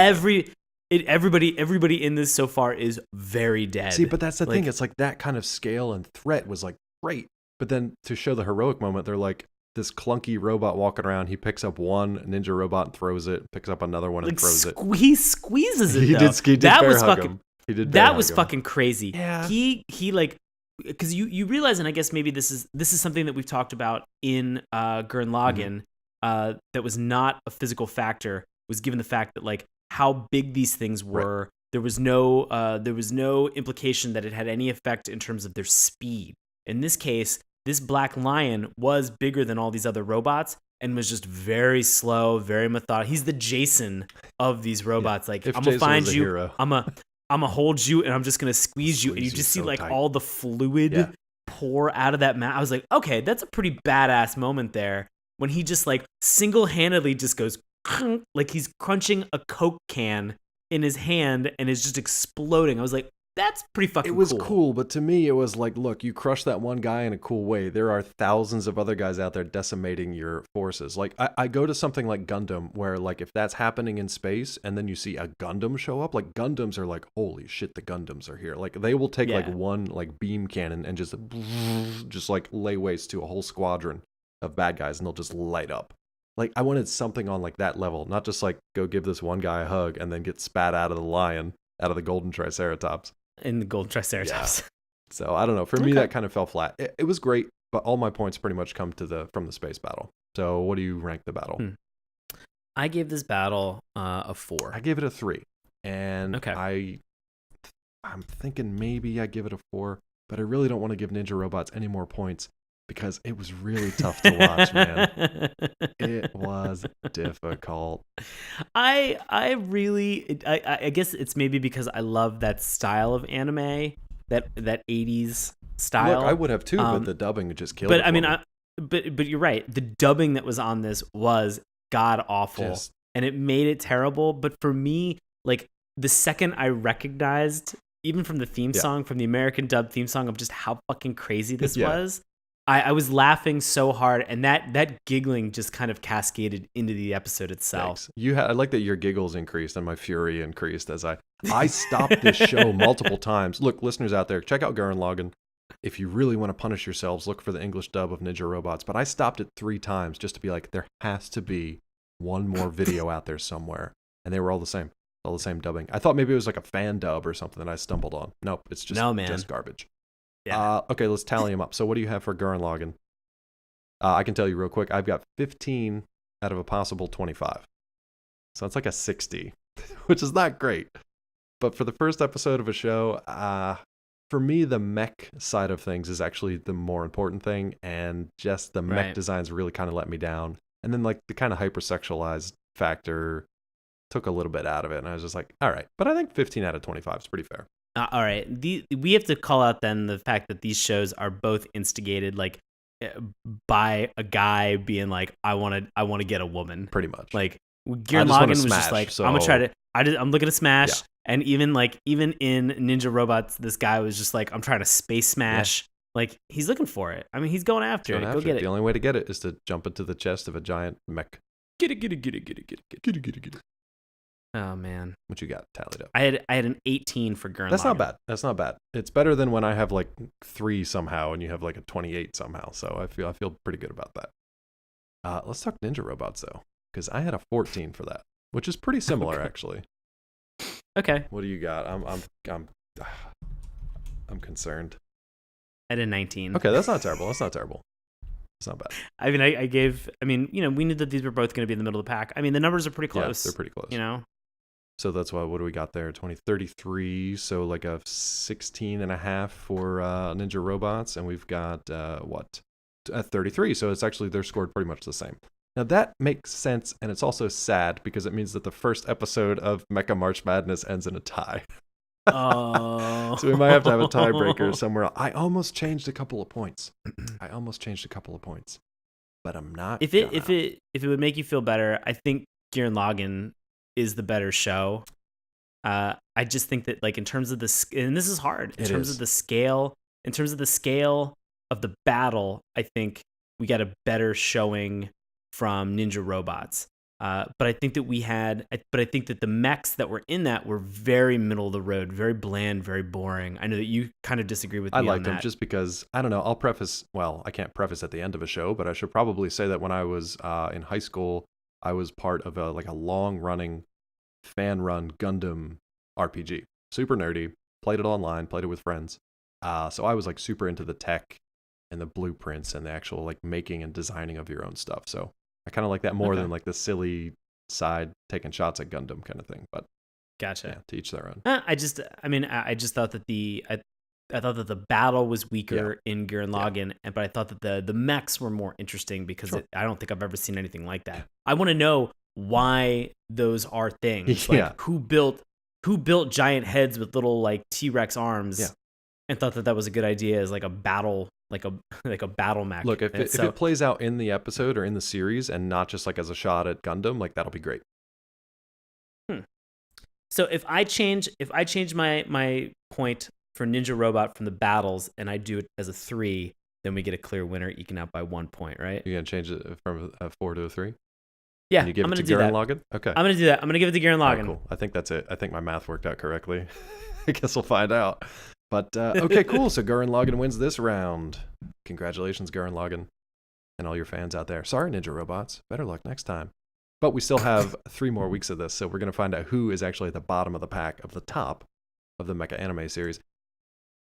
A: Everybody in this so far is very dead.
B: See, but that's the thing. It's like that kind of scale and threat was like great. But then to show the heroic moment, they're like this clunky robot walking around. He picks up one ninja robot and throws it. Picks up another one and throws it.
A: He squeezes it.
B: He
A: though.
B: did
A: that was
B: hug
A: fucking.
B: him. He did.
A: That was fucking crazy.
B: Yeah.
A: He like, because you realize, and I guess maybe this is something that we've talked about in Gurren Lagann, that was not a physical factor. Was given the fact that like how big these things were. Right. There was no implication that it had any effect in terms of their speed. In this case, this black lion was bigger than all these other robots and was just very slow, very methodical. He's the Jason of these robots. Yeah. Like, I'm gonna find you, I'm gonna hold you, and I'm just gonna squeeze you, and you just see like tight. All the fluid pour out of that mouth. I was like, okay, that's a pretty badass moment there when he just like single-handedly just goes like he's crunching a Coke can in his hand and is just exploding. I was like, that's pretty fucking cool.
B: It was cool, but to me, it was like, look, you crushed that one guy in a cool way. There are thousands of other guys out there decimating your forces. Like, I go to something like Gundam, where, like, if that's happening in space and then you see a Gundam show up, like, Gundams are like, holy shit, the Gundams are here. Like, they will take, like, one, like, beam cannon and just, like, lay waste to a whole squadron of bad guys, and they'll just light up. Like, I wanted something on, like, that level, not just, like, go give this one guy a hug and then get spat out of the lion, out of the golden triceratops.
A: In the golden triceratops.
B: Yeah. So, I don't know. For me, that kind of fell flat. It was great, but all my points pretty much come from the space battle. So, what do you rank the battle?
A: I gave this battle a 4.
B: I gave it a 3. And I'm thinking maybe I give it a 4, but I really don't want to give Ninja Robots any more points, because it was really tough to watch, man. It was difficult.
A: I guess it's maybe because I love that style of anime, that 80s style.
B: Look, I would have too, but the dubbing just killed it.
A: But I mean, but you're right. The dubbing that was on this was god awful, and it made it terrible. But for me, like, the second I recognized, even from the theme song, from the American dub theme song, of just how fucking crazy this was, I was laughing so hard, and that giggling just kind of cascaded into the episode itself.
B: Thanks. I like that your giggles increased and my fury increased as I stopped this show multiple times. Look, listeners out there, check out Gurren Lagann. If you really want to punish yourselves, look for the English dub of Ninja Robots. But I stopped it 3 times just to be like, there has to be one more video out there somewhere. And they were all the same. All the same dubbing. I thought maybe it was like a fan dub or something that I stumbled on. Nope, it's just garbage. Yeah. Okay, let's tally them up. So what do you have for Gurren Lagann? I can tell you real quick. I've got 15 out of a possible 25. So it's like a 60, which is not great. But for the first episode of a show, for me, the mech side of things is actually the more important thing. And just the mech designs really kind of let me down. And then like the kind of hypersexualized factor took a little bit out of it. And I was just like, all right. But I think 15 out of 25 is pretty fair.
A: All right. We have to call out then the fact that these shows are both instigated like by a guy being like, I want to get a woman.
B: Pretty much.
A: Like Gurren Lagann was just like, so... I'm gonna try to. I'm looking to smash. Yeah. And even in Ninja Robots, this guy was just like, I'm trying to space smash. Yeah. Like, he's looking for it. I mean, he's going after it. Go get it.
B: The only way to get it is to jump into the chest of a giant mech. Get it.
A: Oh man,
B: what you got tallied up?
A: I had an 18 for Gurren Lagann.
B: That's not bad. It's better than when I have like 3 somehow and you have like a 28 somehow. So I feel pretty good about that. Let's talk Ninja Robots though, because I had a 14 for that, which is pretty similar actually.
A: Okay.
B: What do you got? I'm concerned.
A: I had a 19.
B: Okay, that's not terrible. It's not bad.
A: I mean, we knew that these were both going to be in the middle of the pack. I mean, the numbers are pretty close.
B: Yeah, they're pretty close. So that's what do we got there? 33, so like a 16 and a half for Ninja Robots, and we've got 33, so it's actually they're scored pretty much the same. Now that makes sense, and it's also sad because it means that the first episode of Mecha March Madness ends in a tie.
A: Oh.
B: So we might have to have a tiebreaker somewhere else. I almost changed a couple of points, but I'm not.
A: If it would make you feel better, I think Gurren Lagann is the better show. I just think that like in terms of and this is hard in terms of the scale of the battle, I think we got a better showing from Ninja Robots. But I think that the mechs that were in that were very middle of the road, very bland, very boring. I know that you kind of disagree with me on that.
B: I liked them just because, I don't know, I can't preface at the end of a show, but I should probably say that when I was in high school, I was part of a long-running, fan-run Gundam RPG. Super nerdy, played it online, played it with friends. So I was like super into the tech and the blueprints and the actual like making and designing of your own stuff. So I kind of like that more than like the silly side taking shots at Gundam kind of thing. But
A: gotcha.
B: Yeah, to each their own.
A: I just thought that I thought that the battle was weaker in Gurren Lagann, but I thought that the mechs were more interesting because I don't think I've ever seen anything like that. I want to know why those are things. Like who built giant heads with little like T-Rex arms and thought that was a good idea as like a battle. Like a battle mech.
B: Look, if it plays out in the episode or in the series and not just like as a shot at Gundam, like that'll be great.
A: So if I change my point for Ninja Robot from the battles and I do it as a 3, then we get a clear winner, eking out by 1 point, right?
B: You're gonna change it from a 4 to a 3?
A: Yeah,
B: I'm gonna
A: do that.
B: Lagann? Okay,
A: I'm gonna do that. I'm gonna give it to Gurren Lagann.
B: Cool. I think that's it. I think my math worked out correctly. I guess we'll find out. But, okay, cool. So Gurren Lagann wins this round. Congratulations, Gurren Lagann, and all your fans out there. Sorry, Ninja Robots. Better luck next time. But we still have 3 more weeks of this, so we're going to find out who is actually at the bottom of the pack, of the top of the Mecha anime series.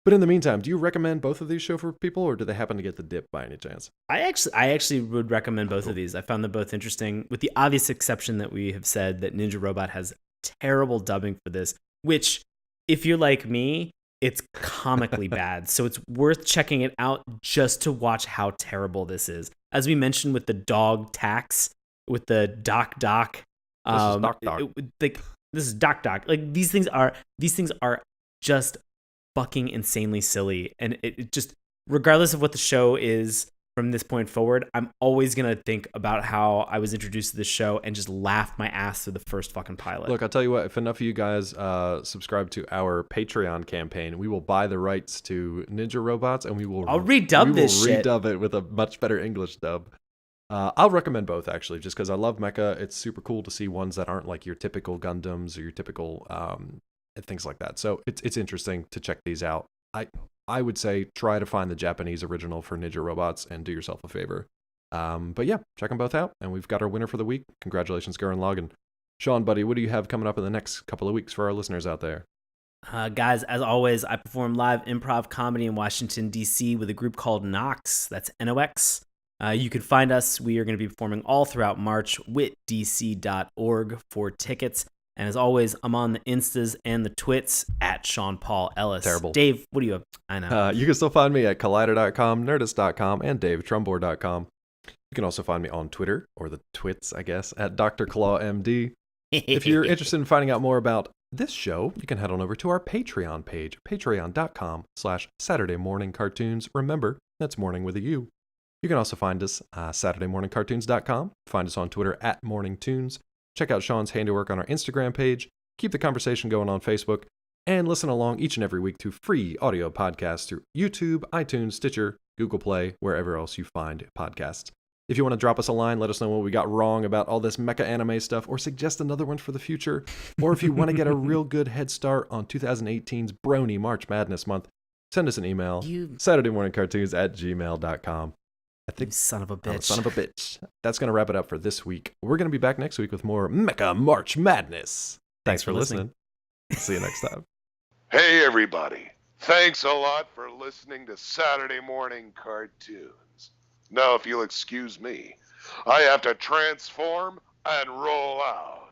B: But in the meantime, do you recommend both of these shows for people, or do they happen to get the dip by any chance?
A: I actually would recommend both of these. I found them both interesting, with the obvious exception that we have said that Ninja Robot has terrible dubbing for this, which, if you're like me, it's comically bad. So it's worth checking it out just to watch how terrible this is. As we mentioned with the dog tax, with the Doc.
B: This is Doc.
A: This is Doc. Like these things are just fucking insanely silly. And it just, regardless of what the show is from this point forward, I'm always going to think about how I was introduced to this show and just laugh my ass through the first fucking pilot.
B: Look, I'll tell you what, if enough of you guys subscribe to our Patreon campaign, we will buy the rights to Ninja Robots and
A: I'll redub this shit.
B: Redub it with a much better English dub. I'll recommend both, actually, just because I love Mecha. It's super cool to see ones that aren't like your typical Gundams or your typical things like that. So it's interesting to check these out. I would say try to find the Japanese original for Ninja Robots and do yourself a favor. But yeah, check them both out. And we've got our winner for the week. Congratulations, Gurren Lagann. Sean, buddy, what do you have coming up in the next couple of weeks for our listeners out there?
A: Guys, as always, I perform live improv comedy in Washington, D.C. with a group called Nox. That's Nox. You can find us. We are going to be performing all throughout March. witdc.org for tickets. And as always, I'm on the Instas and the Twits at Sean Paul Ellis.
B: Terrible.
A: Dave, what do you have? I know.
B: You can still find me at collider.com, nerdist.com, and davetrumbore.com. You can also find me on Twitter, or the Twits, I guess, at Dr. Claw MD. If you're interested in finding out more about this show, you can head on over to our Patreon page, patreon.com/Saturday Morning Cartoons. Remember, that's morning with a U. You can also find us SaturdayMorningCartoons.com. Find us on Twitter at MorningTunes. Check out Sean's handiwork on our Instagram page. Keep the conversation going on Facebook. And listen along each and every week to free audio podcasts through YouTube, iTunes, Stitcher, Google Play, wherever else you find podcasts. If you want to drop us a line, let us know what we got wrong about all this mecha anime stuff, or suggest another one for the future. Or if you want to get a real good head start on 2018's Brony March Madness month, send us an email, SaturdayMorningCartoons@gmail.com. I think,
A: you son of a bitch.
B: Son of a bitch. That's going to wrap it up for this week. We're going to be back next week with more Mecha March Madness. Thanks for listening. See you next time.
C: Hey, everybody. Thanks a lot for listening to Saturday Morning Cartoons. Now, if you'll excuse me, I have to transform and roll out.